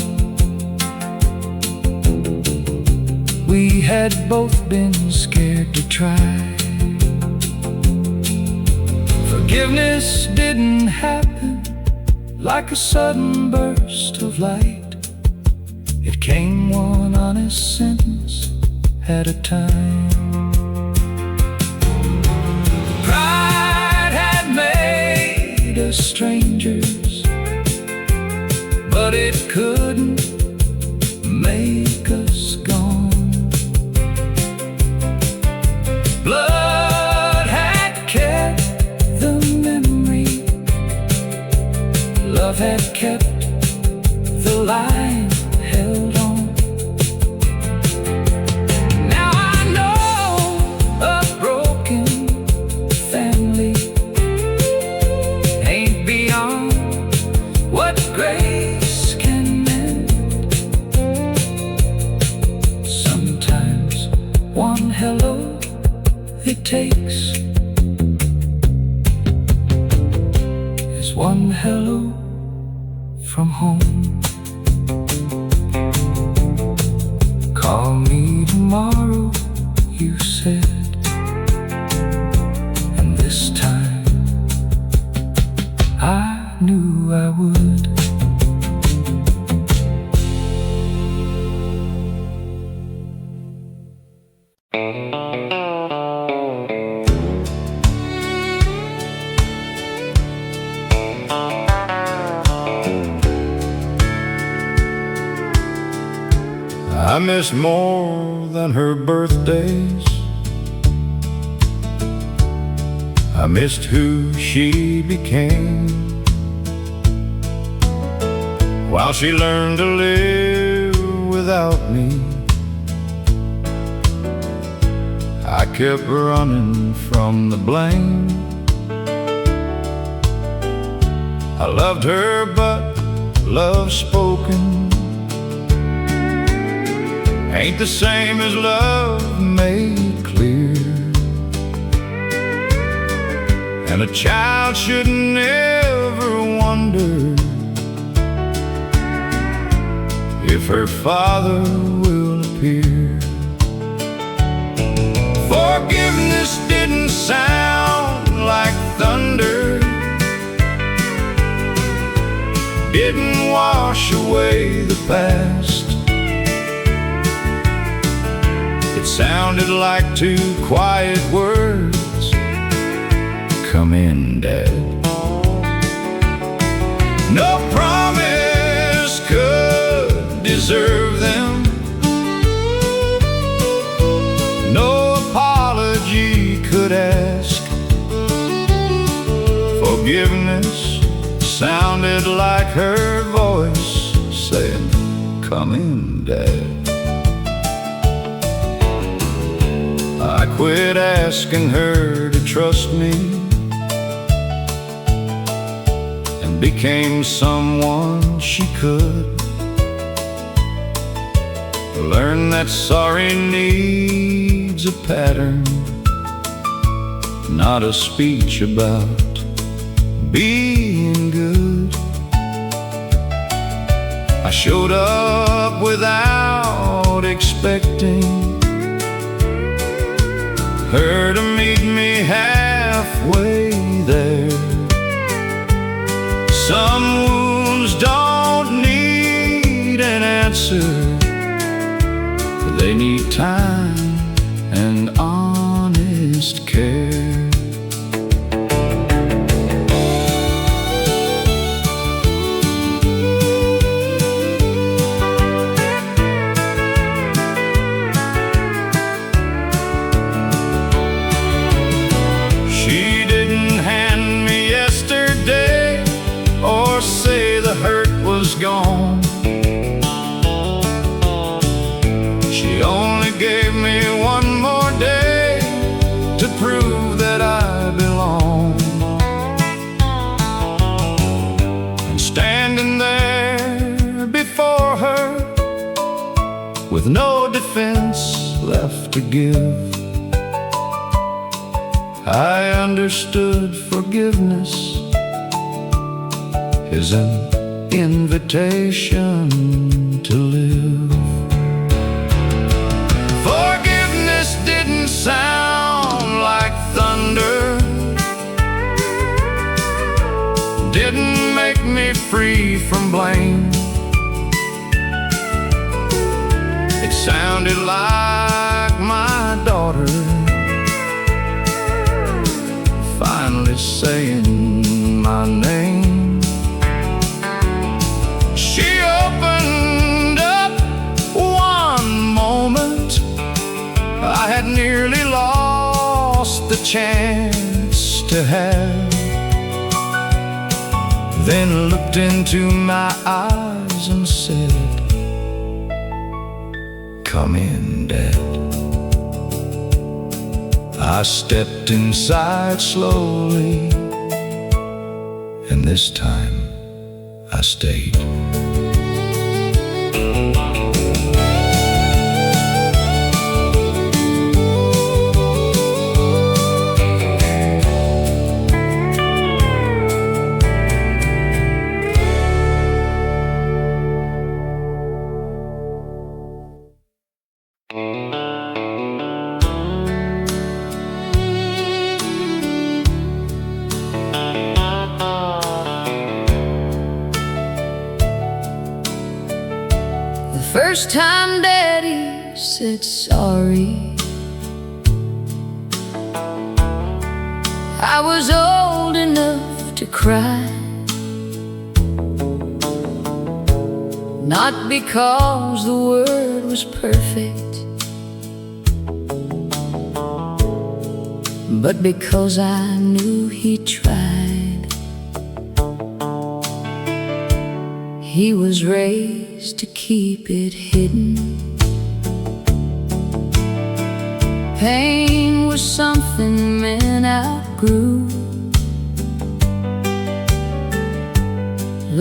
We had both been scared to try. Forgiveness didn't happen like a sudden burst of light. It came one honest sentence at a time. Pride had made us strangers, but it couldn't make us gone. Blood had kept the memory, love had kept the line held on. Now I know a broken family ain't beyond what grace can mend. Sometimes one hello it takes is one hello from home. Call me tomorrow, you said, and this time I knew I would. I miss more than her birthdays. I missed who she became while she learned to live without me. I kept running from the blame. I loved her, but love spoken ain't the same as love made clear. And a child should never wonder if her father will appear. Forgiveness didn't sound like thunder, didn't wash away the past. It sounded like two quiet words, come in, Dad. No promise could deserve them, no apology could ask. Forgiveness sounded like her voice saying, come in, Dad. I quit asking her to trust me and became someone she could. Learn that sorry needs a pattern, not a speech about being good. I showed up without expecting expecting her to meet me halfway there. Some wounds don't need an answer, they need time and honest care. She didn't hand me yesterday or say the hurt was gone. She only gave me one more day to prove that I belong. And standing there before her with no defense left to give, I understood forgiveness is an invitation to live. Forgiveness didn't sound like thunder, didn't make me free from blame. It sounded like my daughter finally saying my name. She opened up one moment I had nearly lost the chance to have, then looked into my eyes and said, "Come in, Dad." I stepped inside slowly, and this time I stayed. First time Daddy said sorry, I was old enough to cry. Not because the word was perfect, but because I knew he tried. He was raised to keep it hidden. Pain was something men outgrew.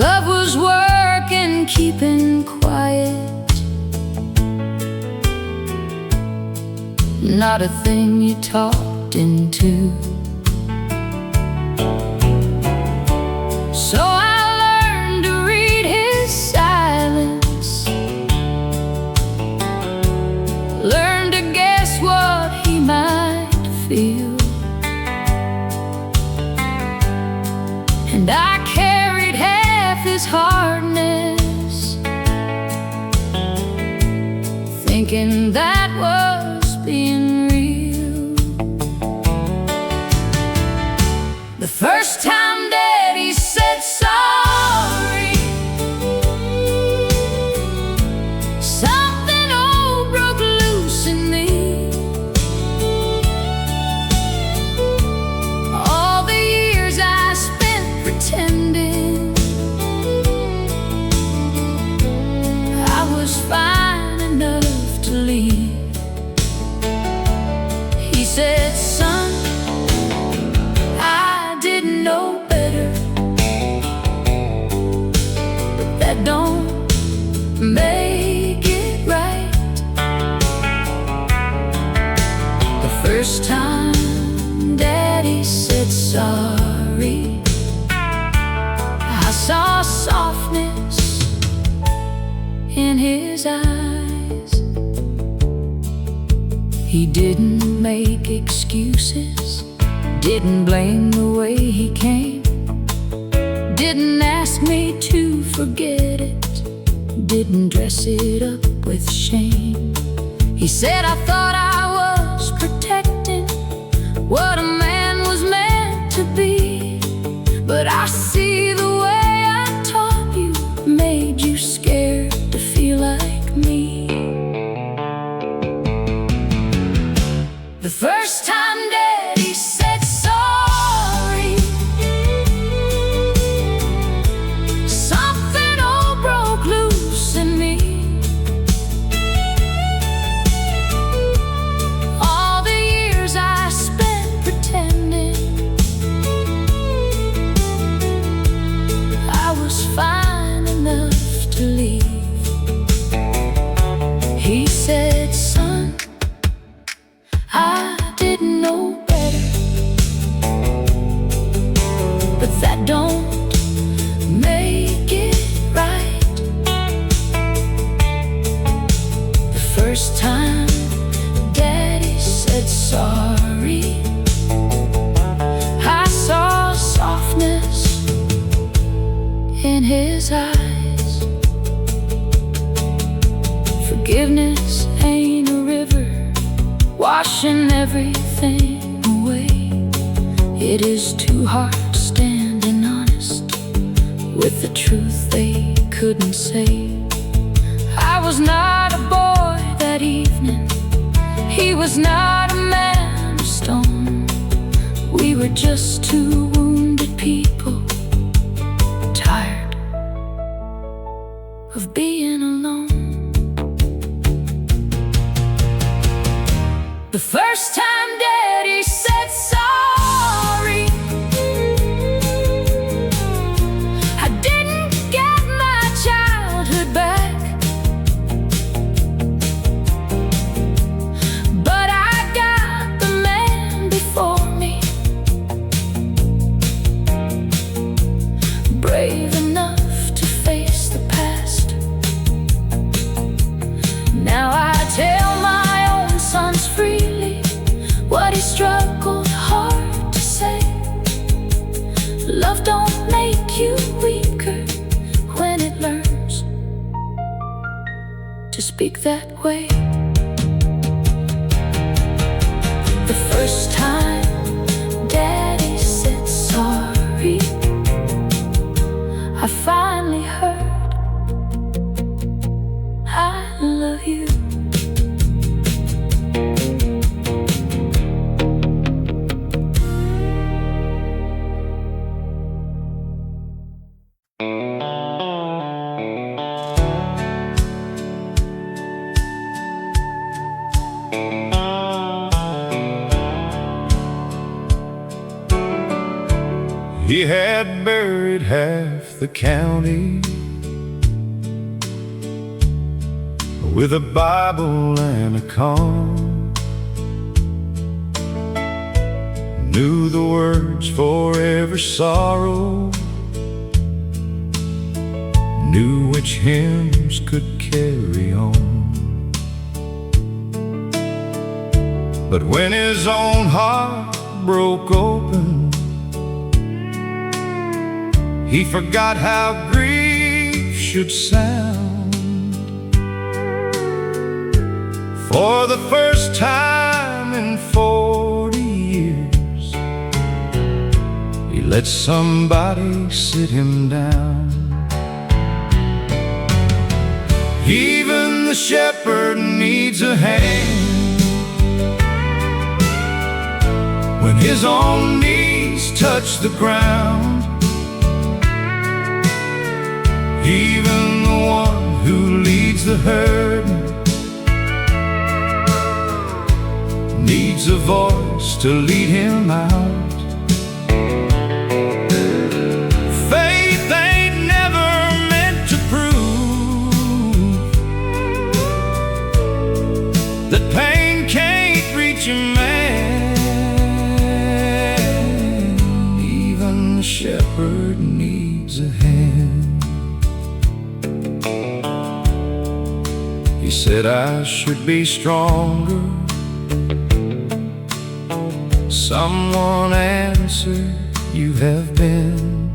Love was work and keeping quiet, not a thing you talked into. So I learned to read his silence, learned to guess what he might feel, and I carried half his hardness, thinking that was being real. The first time Daddy said sorry, something old broke loose in me. All the years I spent pretending I was fine enough to leave. He said, "Son, I didn't know better, but that don't make it right." The first time Daddy said sorry, I saw softness in his eyes. He didn't make excuses, didn't blame the way he came, didn't ask me to forget it, didn't dress it up with shame. He said, I thought I was protecting what a man was meant to be, but I see the way I taught you made you scared to feel like me. The first time Daddy said sorry, something old broke loose in me. All the years I spent pretending I was fine enough to leave. He said, son, I didn't know better, but that don't make it right. The first time Daddy said sorry, I saw softness in his eyes. Forgiveness ain't a river washing everything away. It is two hearts standing honest with the truth they couldn't say. I was not a boy that evening, he was not a man of stone. We were just two wounded people, tired of being alone. The first time Daddy said sorry, I didn't get my childhood back, but I got the man before me, brave enough to face the past. Now I tell my own sons freely what he struggled hard to say. Love don't make you weaker when it learns to speak that way. The first time Daddy said sorry, I finally heard I love you. He had buried half the county with a Bible and a comb. Knew the words for every sorrow, knew which hymns could carry on. But when his own heart broke open, he forgot how grief should sound. For the first time in 40 years, he let somebody sit him down. Even the shepherd needs a hand when his own knees touch the ground. Even the one who leads the herd needs a voice to lead him out. Faith ain't never meant to prove that pain can't reach a man. Even the shepherd needs a hand. He said I should be stronger, someone answer you have been.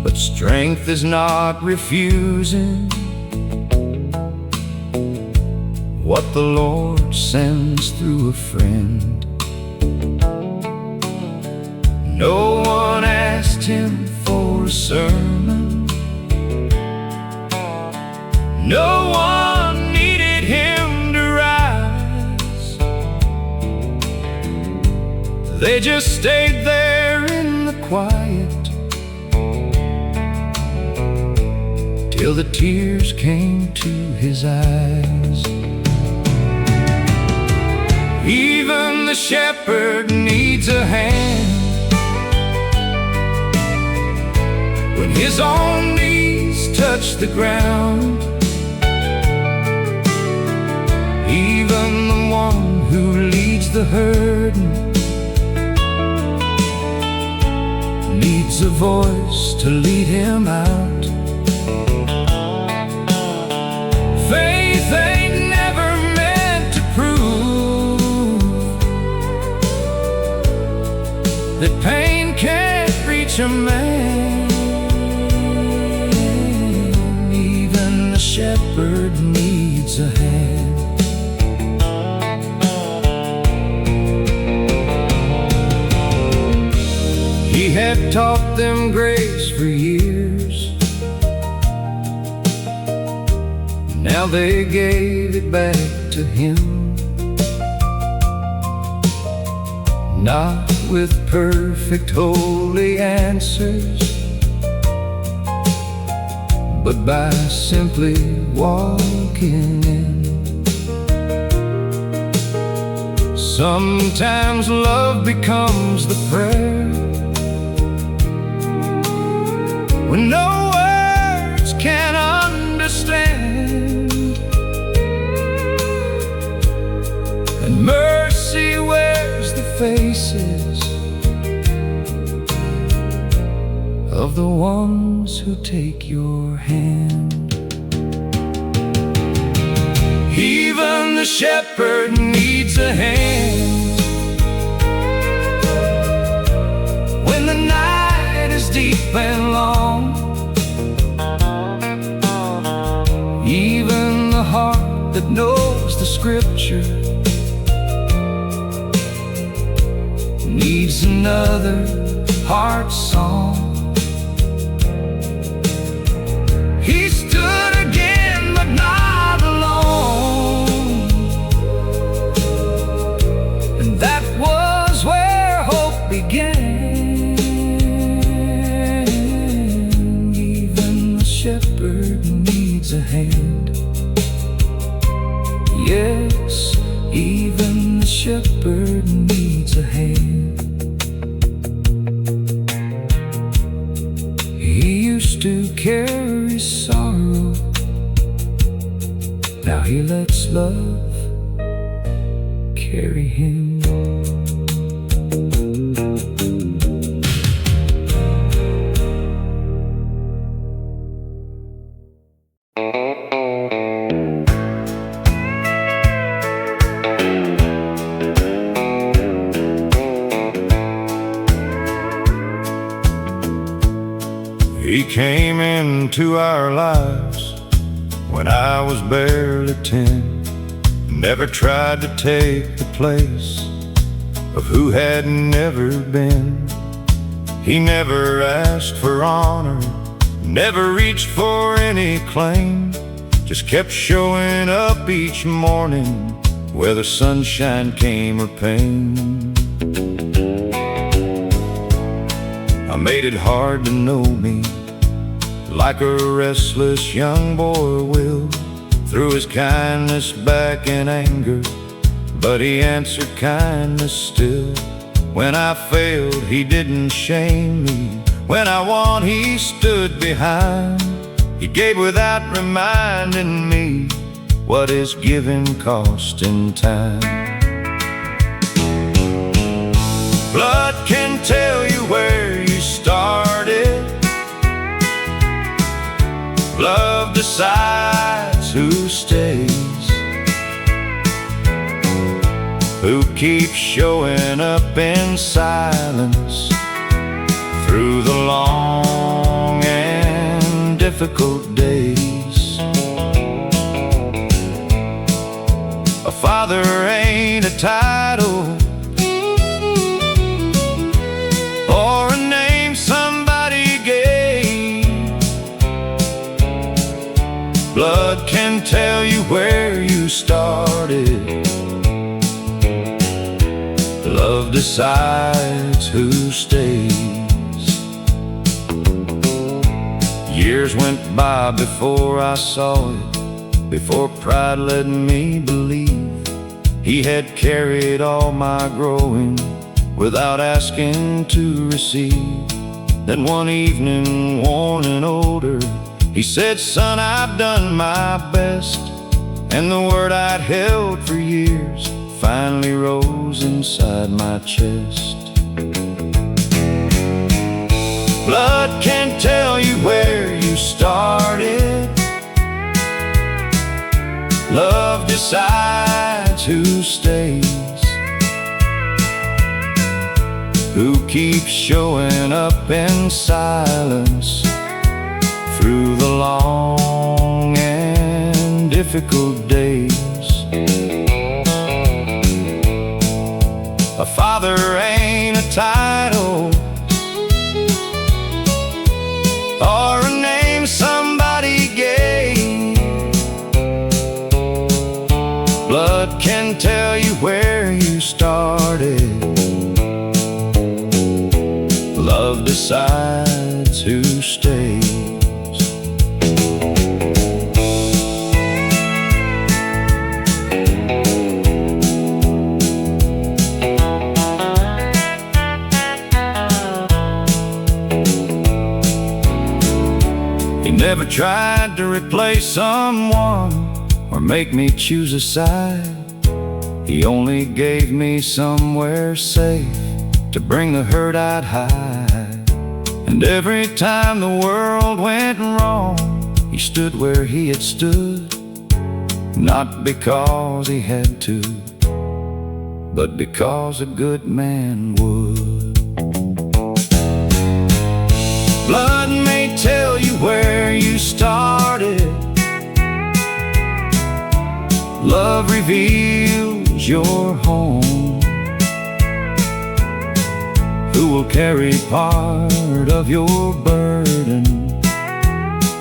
But strength is not refusing what the Lord sends through a friend. No one asked him for a sermon. No one needed him to rise. They just stayed there in the quiet till the tears came to his eyes. Even the shepherd needs a hand when his own knees touch the ground. Even the one who leads the herd needs a voice to lead him out. Faith ain't never meant to prove that pain can't reach a man. Even the shepherd needs a hand. He had taught them grace for years. Now they gave it back to him, not with perfect holy answers, but by simply walking in. Sometimes love becomes the prayer when no words can understand, and mercy wears the faces of the ones who take your hand. Even the shepherd needs a hand when the night is deep and long. Even the heart that knows the scripture needs another heart song. He stood again, but not alone, and that was where hope began. Even the shepherd needs a hand. Yes, even the shepherd needs a hand. He used to carry sorrow, now he lets love carry him. He came into our lives when I was barely 10. Never tried to take the place of who had never been. He never asked for honor, never reached for any claim. Just kept showing up each morning, whether sunshine came or pain. I made it hard to know me, like a restless young boy will. Threw his kindness back in anger, but he answered kindness still. When I failed, he didn't shame me. When I won, he stood behind. He gave without reminding me what is giving cost in time. Blood can tell you where you started. Love decides who stays. who keeps showing up in silence through the long and difficult days. A father ain't a title or a name somebody gave. Blood can tell you where you started. Love decides who stays. Years went by before I saw it, before pride let me believe he had carried all my growing without asking to receive. Then one evening, worn and older, he said, "Son, I've done my best." And the word I'd held for years finally rose inside my chest. Blood can't tell you where you started. Love decides who stays, who keeps showing up in silence through the long and difficult days. A father ain't a title or a name somebody gave. Blood can tell you where you started. Love decides who stays. Never tried to replace someone or make me choose a side. He only gave me somewhere safe to bring the hurt I'd hide. And every time the world went wrong, he stood where he had stood, not because he had to, but because a good man would. Blood may tell you where you started. Love reveals your home. Who will carry part of your burden,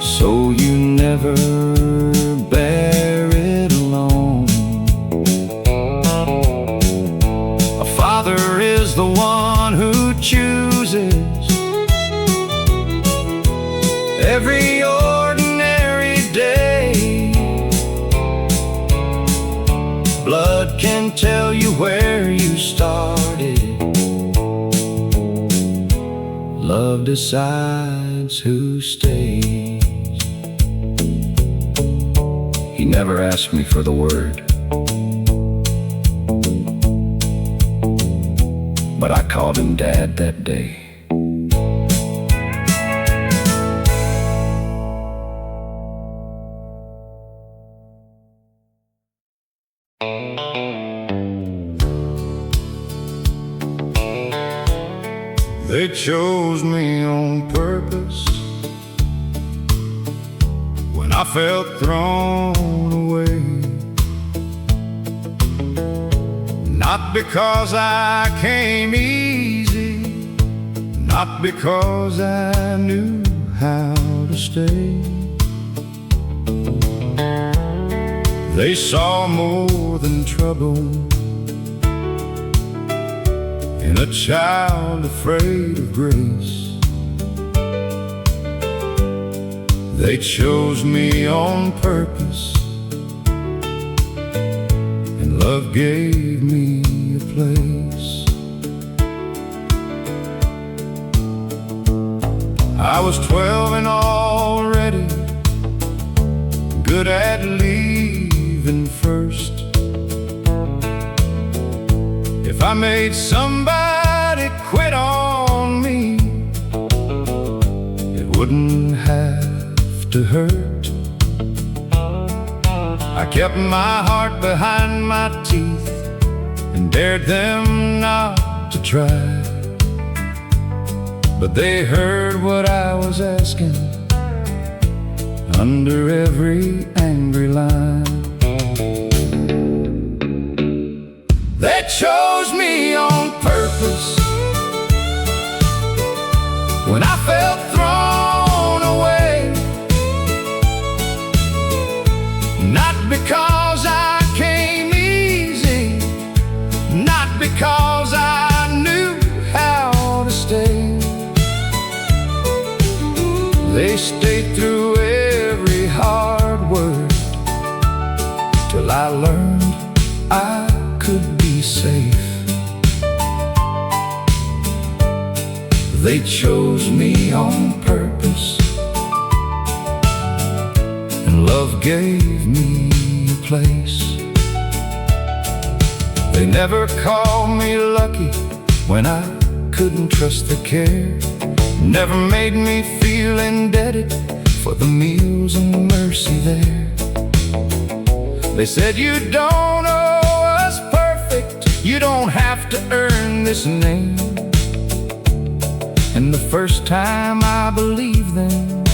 so you never bear it alone. A father is the one who chooses every ordinary day. Blood can tell you where you started. Love decides who stays. He never asked me for the word, but I called him Dad that day. They chose me on purpose when I felt thrown away. Not because I came easy, not because I knew how to stay. They saw more than trouble in a child afraid of grace. They chose me on purpose, and love gave me a place. I was 12 and already good at leaving first. If I made somebody quit on me, it wouldn't have to hurt. I kept my heart behind my teeth and dared them not to try. But they heard what I was asking under every angry line. They chose me on purpose when I felt thrown away, not because I came easy, not because I knew how to stay. They stayed through every hard word till I learned I could be safe. They chose me on purpose, and love gave me a place. They never called me lucky when I couldn't trust their care, never made me feel indebted for the meals and mercy there. They said, you don't owe us perfect, you don't have to earn this name. And the first time I believed them,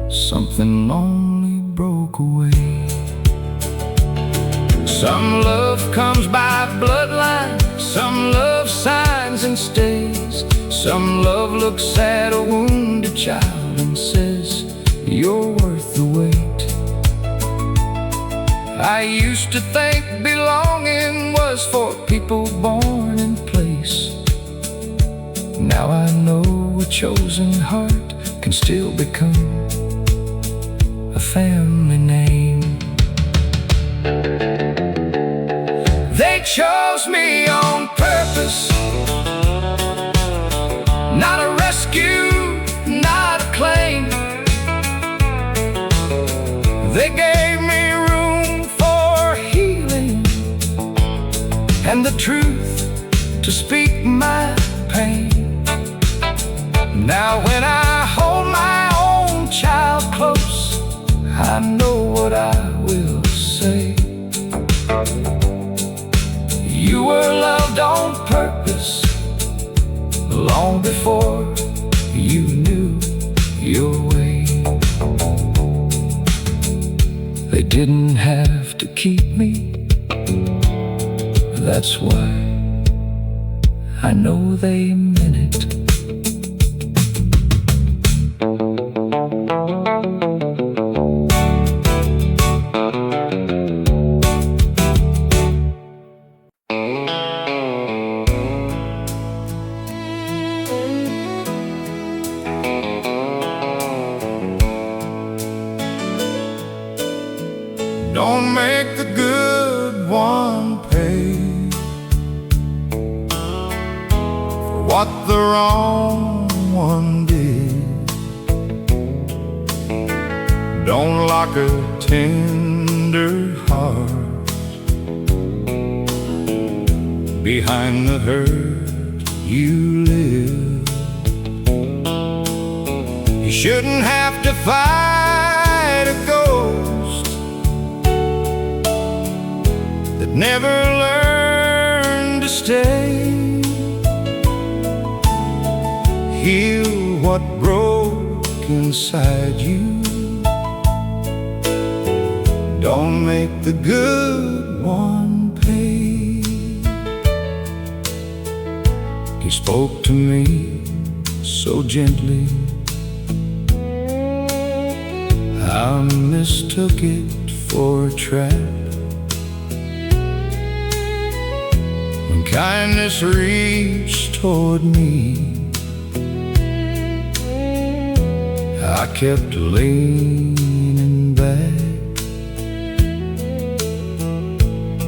something lonely broke away. Some love comes by bloodline, some love signs and stays. Some love looks at a wounded child and says, you're worth the wait. I used to think belonging was for people born in place. Now I know a chosen heart can still become a family name. They chose me on purpose, not a rescue, not a claim. They gave me room for healing and the truth to speak my pain. Now when I hold my own child close, I know what I will say. You were loved on purpose long before you knew your way. They didn't have to keep me, that's why I know they meant it. Don't make the good one pay for what the wrong one did. Don't lock a tender heart behind the hurt you live. You shouldn't have to fight a ghost that never learned to stay. Heal what broke inside you. Don't make the good one pay. He spoke to me so gently, I mistook it for a trap. When kindness reached toward me, I kept leaning back.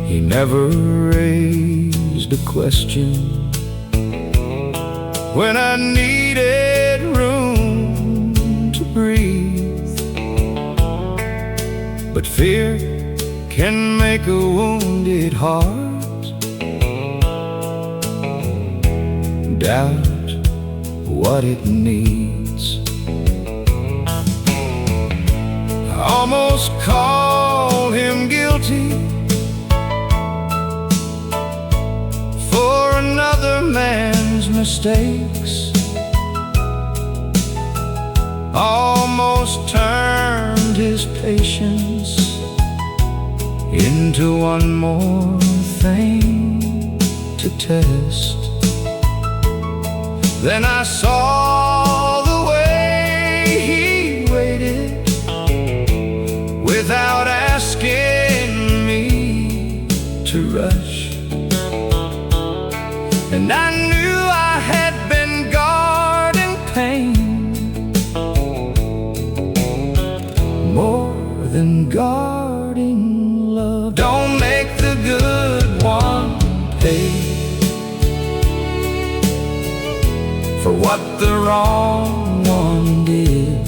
He never raised a question when I needed room to breathe. But fear can make a wounded heart doubt what it needs. I almost called him guilty, another man's mistakes. Almost turned his patience into one more thing to test. Then I saw the way he waited without asking me to rush. And I knew I had been guarding pain more than guarding love. Don't make the good one pay for what the wrong one did.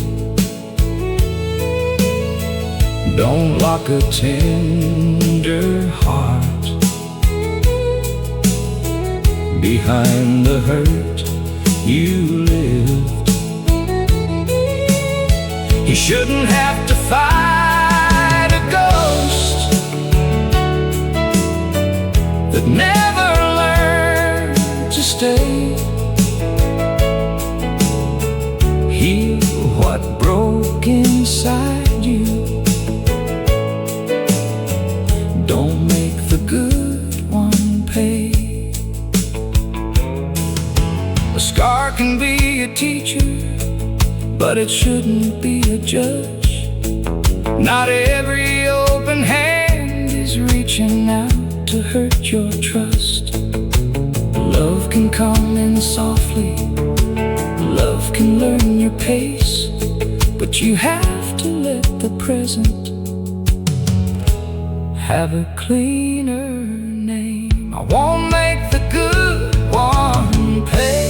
Don't lock a tender heart behind the hurt you lived. You shouldn't have to fight a ghost that never learned to stay. Heal what broke inside you. Don't make the good one pay. A scar can be a teacher, but it shouldn't be a judge. Not every open hand is reaching out to hurt your trust. Love can come in softly, love can learn your pace, but you have to let the present have a cleaner name. I won't make the good one pay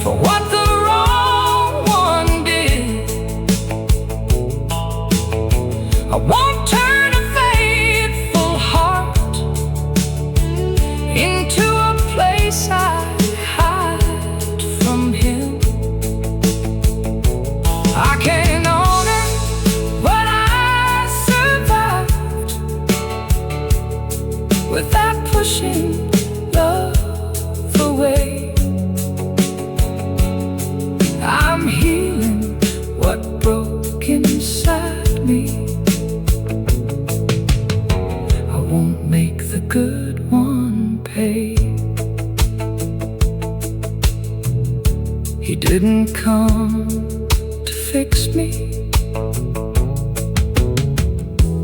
for what the wrong one did. I won't turn a faithful heart into a place I hide from him. I can't honor what I survived without pushing love away. I'm healing what broke inside me. I won't make the good one pay. He didn't come to fix me.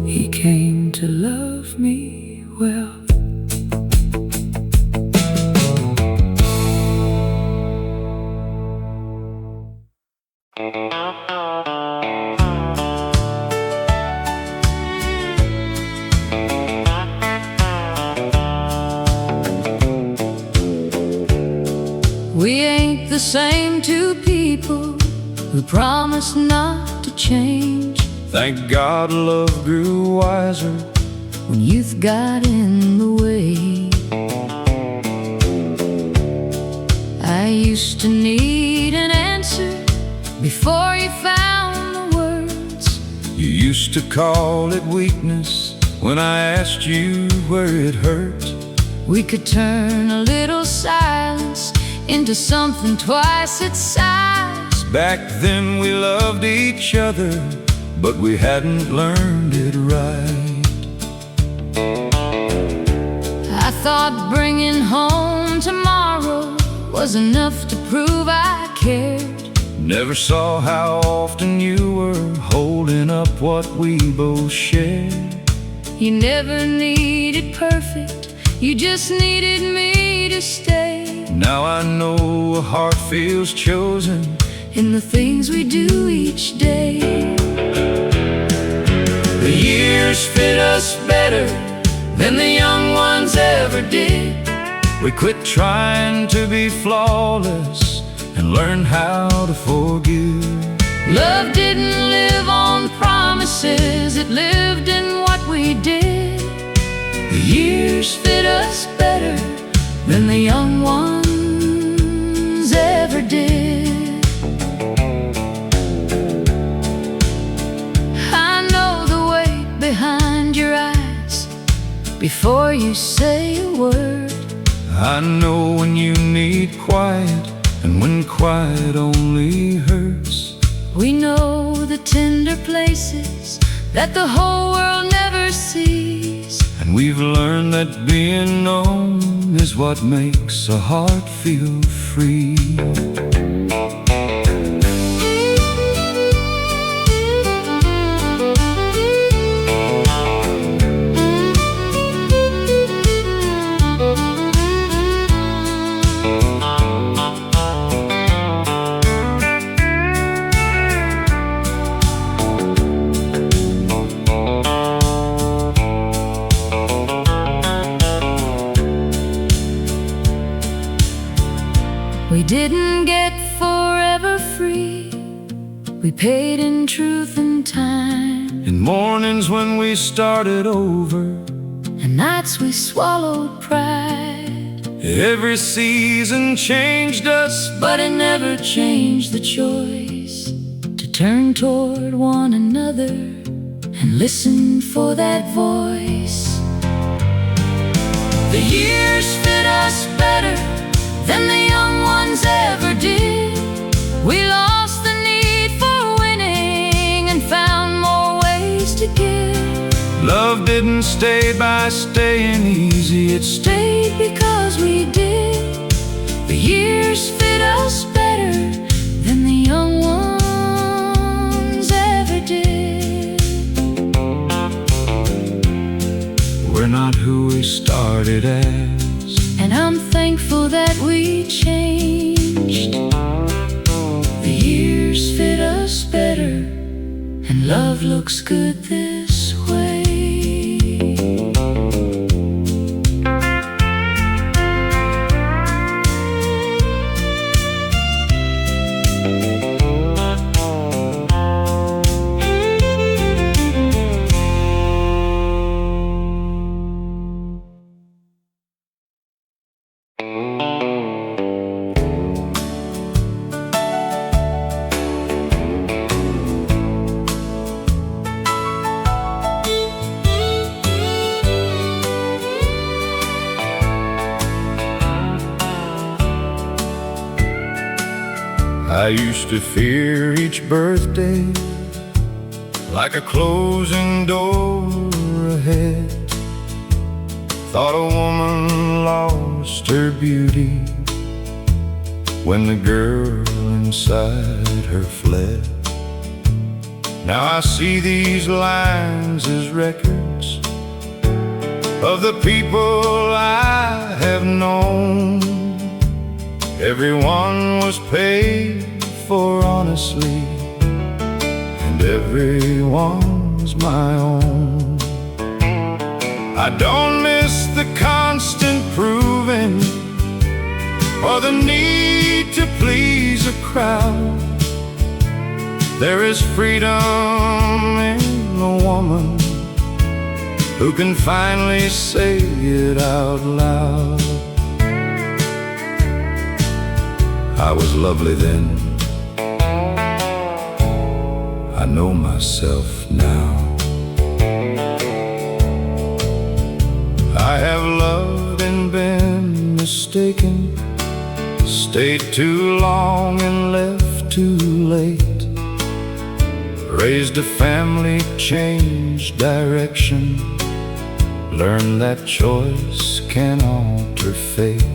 He came to love me well. We ain't the same two people who promised not to change. Thank God love grew wiser When youth got in the way, I used to need an answer before you found the words. You used to call it weakness when I asked you where it hurt. We could turn a little silence into something twice its size. Back then we loved each other, but we hadn't learned it right. I thought bringing home tomorrow was enough to prove I cared. Never saw how often you were holding up what we both shared. You never needed perfect, you just needed me to stay. Now I know a heart feels chosen in the things we do each day. The years fit us better than the young ones ever did. We quit trying to be flawless and learned how to forgive. Love didn't live on promises, it lived in what we did. The Years fit us better than the young ones ever did. I know the weight behind your eyes before you we say a word. I know when you need quiet, and when quiet only hurts. We know the tender places that the whole world never sees. And we've learned that being known is what makes a heart feel free. We didn't get forever free. We paid in truth and time. In mornings when we started over, And nights we swallowed pride. every season changed us, But it never changed the choice to turn toward one another and listen for that voice. The years fit us better than the young ones ever did. We lost the need for winning and found more ways to give. love didn't stay by staying easy. It Stayed because we did. The years fit us better than the young ones ever did. We're not who we started as, And I'm thankful that we changed. The years fit us better, and love looks good this way. I used to fear each birthday like a closing door ahead. Thought a woman lost her beauty when the girl inside her fled. Now I see these lines as records of the people I have known. Everyone was paid for honestly, and everyone's my own. I don't miss the constant proving or the need to please a crowd. There is freedom in a woman who can finally say it out loud. I was lovely then, I know myself now. I have loved and been mistaken, stayed too long and left too late, raised a family, changed direction, learned that choice can alter fate.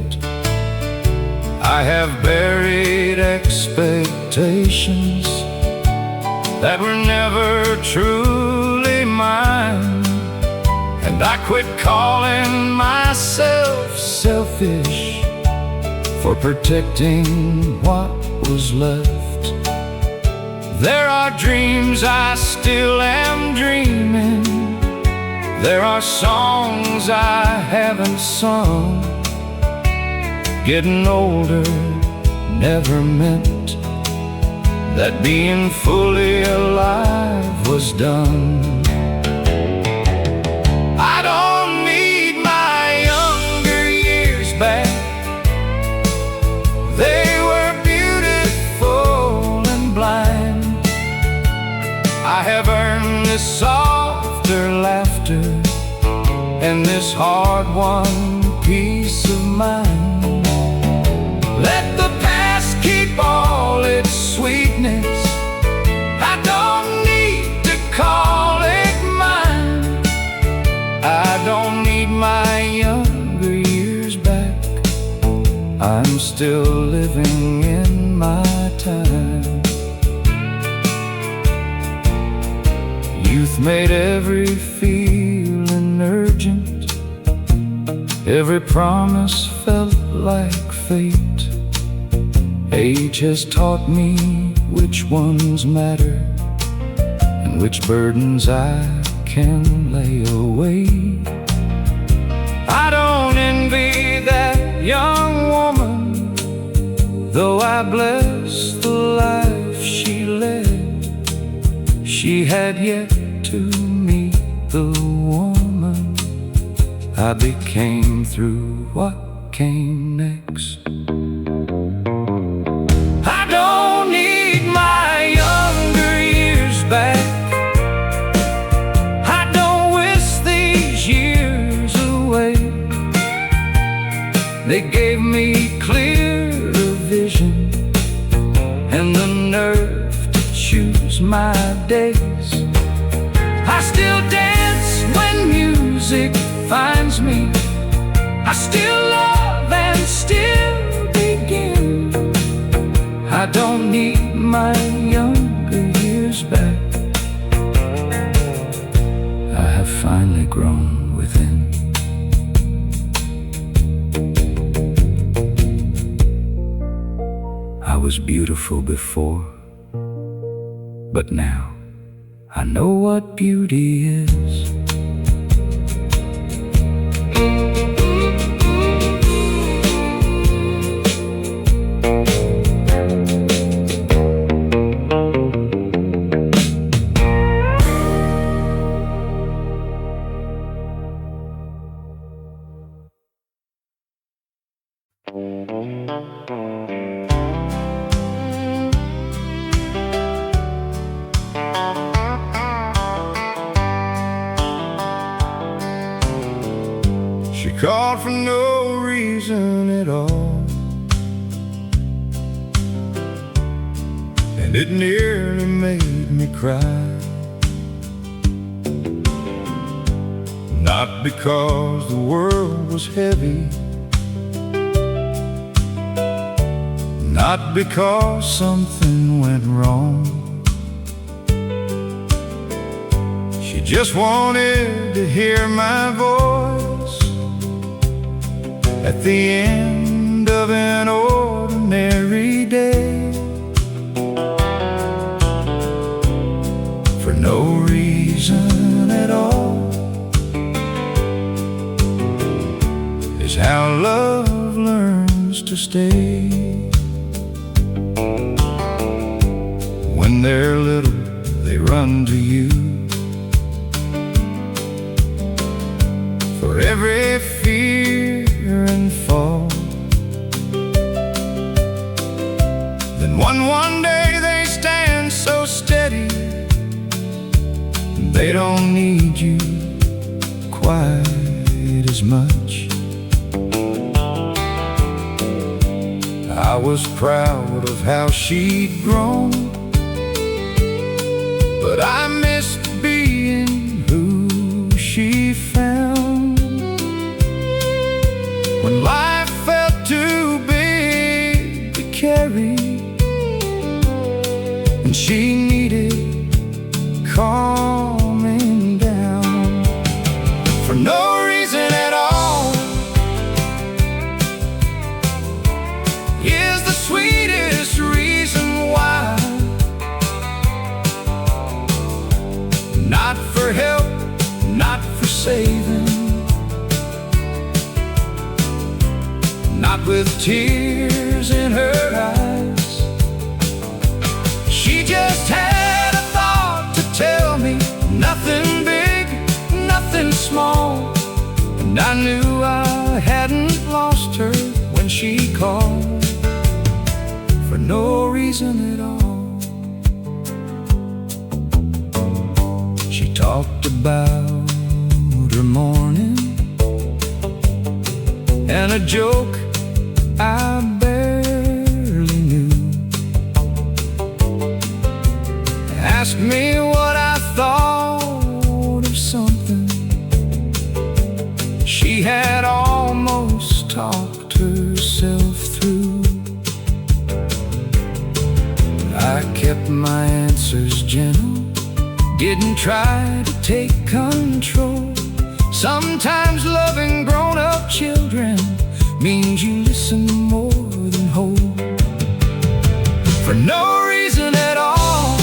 I have buried expectations that were never truly mine, and I quit calling myself selfish for protecting what was left. There are dreams I still am dreaming. There are songs I haven't sung. Getting older never meant that being fully alive was done. I don't need my younger years back. They were beautiful and blind. I have earned this softer laughter and this hard-won peace of mind. Let the past keep all its sweetness. I don't need to call it mine. I don't need my younger years back. I'm still living in my time. Youth made every feeling urgent. Every promise felt like fate. Age has taught me which ones matter and which burdens I can lay away. I don't envy that young woman, though I bless the life she led. She had yet to meet the woman I became through what came next. I don't need my younger years back. I don't wish these years away. They gave me clearer vision and the nerve to choose my days. I still dance when music finds me. I still love and still begin. I don't need my younger years back. I have finally grown within. I was beautiful before, but now I know what beauty is. She called for no reason at all, and it nearly made me cry. Not because the world was heavy, not because something went wrong. She just wanted to hear my voice at the end of an ordinary day. For no reason at all is how love learns to stay. When they're little, they run to you for every fear and fall. Then one day they stand so steady, they don't need you quite as much. I was proud of how she'd grown, but I missed being who she found. When life felt too big to carry, and she needed calming down for no reason at all, is the sweetest reason why. Not for help, not for saving, not with tears in her eyes. She just had a thought to tell me, nothing big, nothing small. And I knew I hadn't lost her when she called for no reason at all. She talked about her morning a joke I barely knew. Asked me what I thought of something she had almost talked herself through. I kept my answers gentle, didn't try to take control. Sometimes loving grown-up children means you listen more than hold. For no reason at all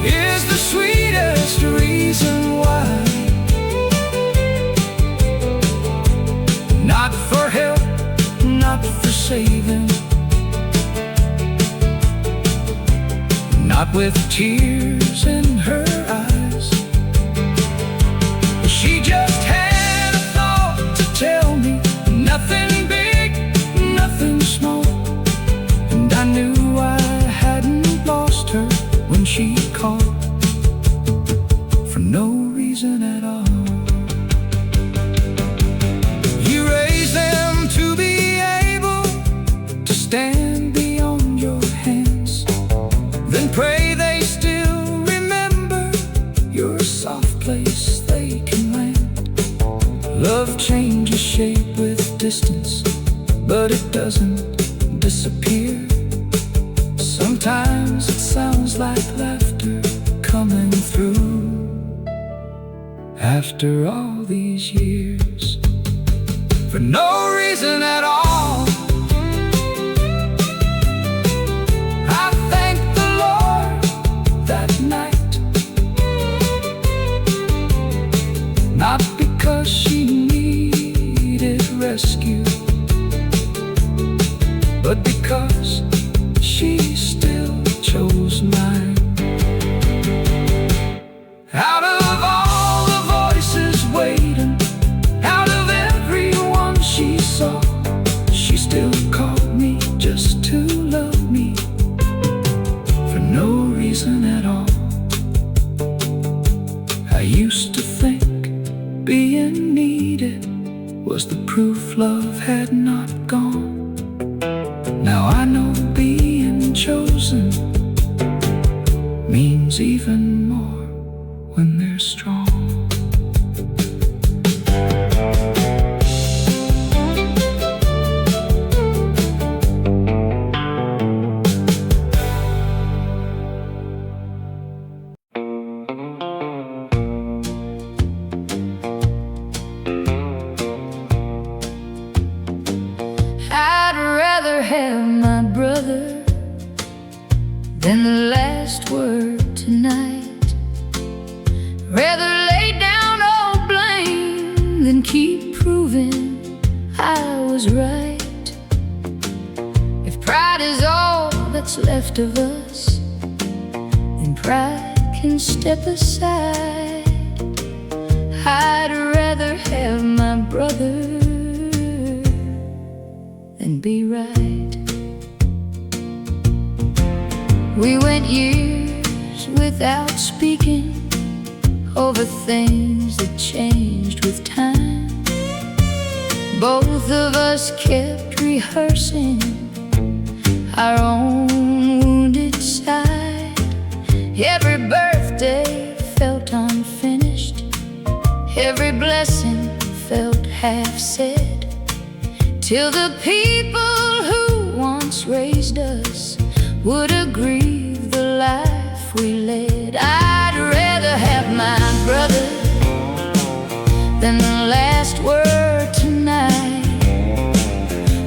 is the sweetest reason why. Not for help, not for saving, not with tears in her eyes. She just had a thought to tell me, nothing big, nothing small. And I knew I hadn't lost her when she called, for no reason at all. You raise them to be able to stand beyond your hands, then pray they still remember your soft place they can land. Love changes shape with distance, but it doesn't disappear. Sometimes it sounds like laughter coming through. After all these years, for no reason at all, I thank the Lord that night. Not because she needed rescue, but because she still chose mine. Out of all the voices waiting, out of everyone she saw, she still called me just to love me, for no reason at all. I used to think being needed was the proof love had not gone. Now I know being chosen means even more when they're strong. I'd rather have my brother than the last word tonight. Rather lay down all blame than keep proving I was right. If pride is all that's left of us, then pride can step aside. I'd rather have my brother than be right. We went years without speaking over things that changed with time. Both of us kept rehearsing our own wounded side. Every birthday felt unfinished, every blessing felt half said, till the people who once raised us would aggrieve the life we led. I'd rather have my brother than the last word tonight.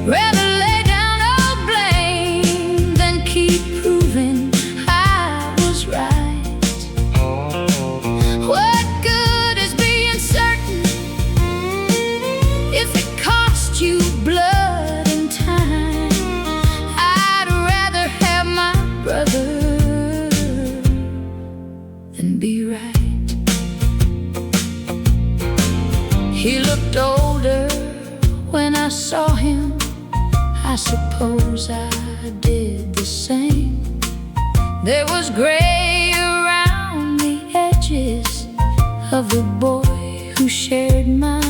Rather lay down all blame than keep proving I was right. What good is being certain if it costs you blood and time? I'd rather have my brother than be right. He looked older when I saw him. I suppose I did the same. There was gray around the edges of the boy who shared my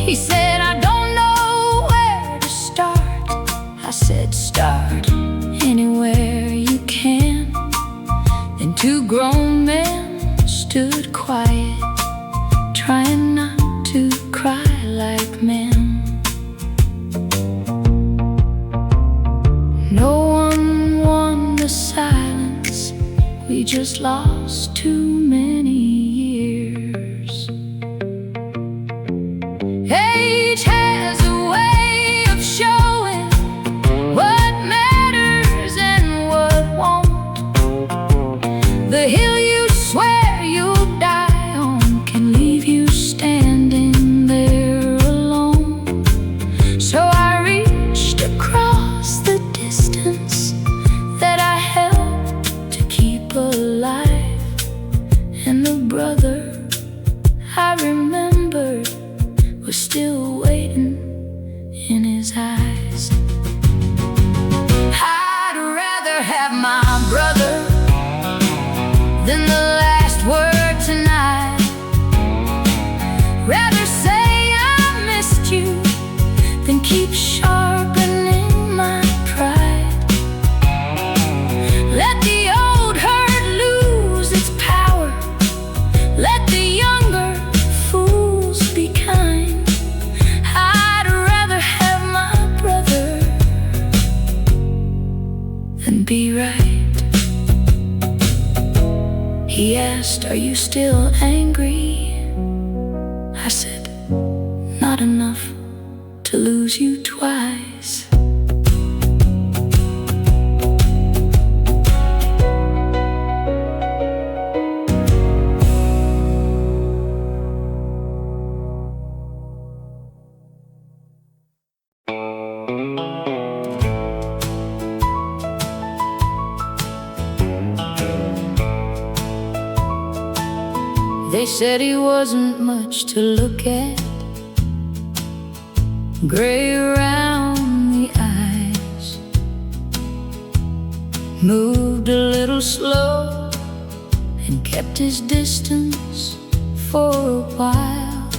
He said, I don't know where to start. I said, start anywhere you can. Then two grown men stood quiet, trying not to cry like men. No one won the silence. We just lost too many years. Age has a way of showing what matters and what won't. The hill you swear you'll die on can leave you standing there alone. So I reached across the distance that I helped to keep alive, and the brother I remembered was still waiting in his eyes. I'd rather have my brother than the last word tonight. Rather say I missed you than keep sharpening my pride. Let the old hurt lose its power. Let the younger fools be kind. I'd rather have my brother than be right. He asked, are you still angry? I said, not enough to lose you twice. They said he wasn't much to look at, gray around the eyes, moved a little slow and kept his distance for a while.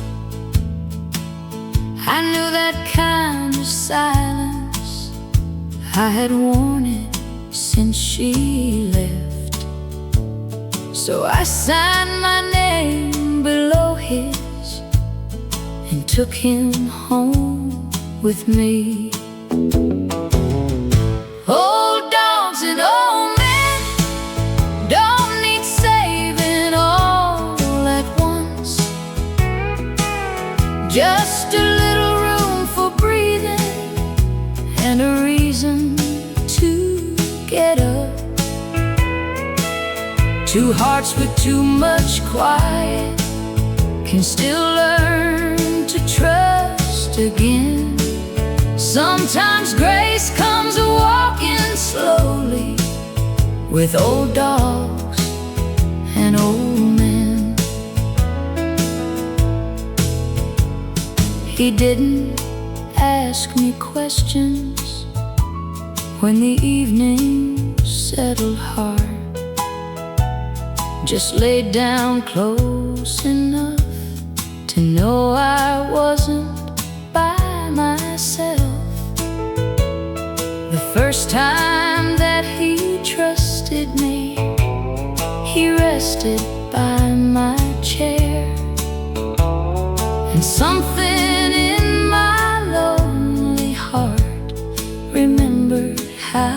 I knew that kind of silence, I had worn it since she left. So I signed my name below his and took him home with me. Old dogs and old men don't need saving all at once. Just a little room for breathing and a reason to get up. Two hearts with too much quiet can still learn to trust again. Sometimes grace comes walking slowly with old dogs and old men. He didn't ask me questions when the evening settled hard. Just laid down close enough to know I wasn't by myself. The first time that he trusted me, he rested by my chair, and something in my lonely heart remembered how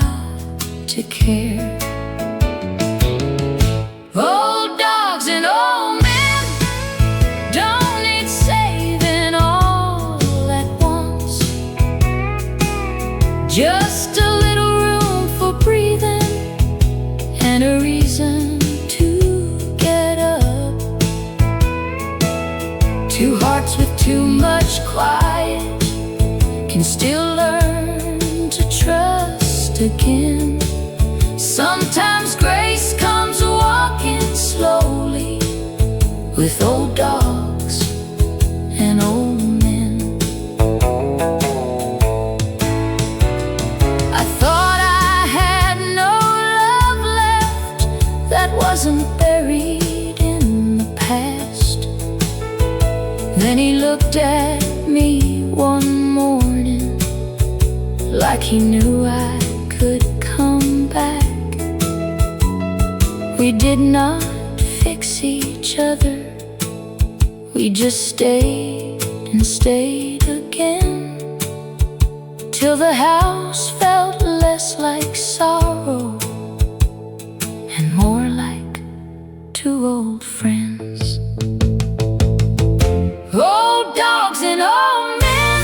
to care. Old dogs and old men don't need saving all at once. Just a little room for breathing and a reason to get up. Two hearts with too much quiet can still learn to trust again. Sometimes grace comes walking slowly with old dogs and old men. I thought I had no love left that wasn't buried in the past. Then he looked at me like he knew I could come back. We did not fix each other, we just stayed and stayed again, till the house felt less like sorrow and more like two old friends. Old dogs and old men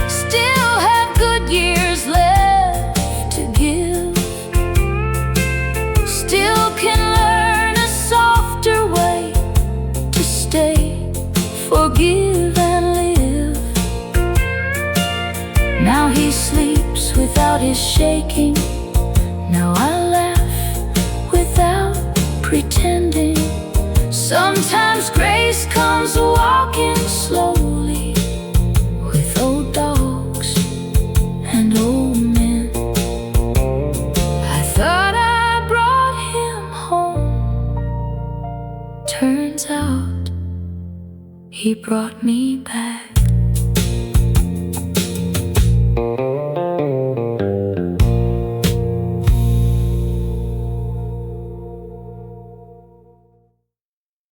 still have good years left to give, still can learn a softer way to stay, forgive and live. Now he sleeps without his shaking, now I laugh without pretending. Sometimes grace comes walking slowly with old dogs and old men. I thought I brought him home, turns out he brought me back.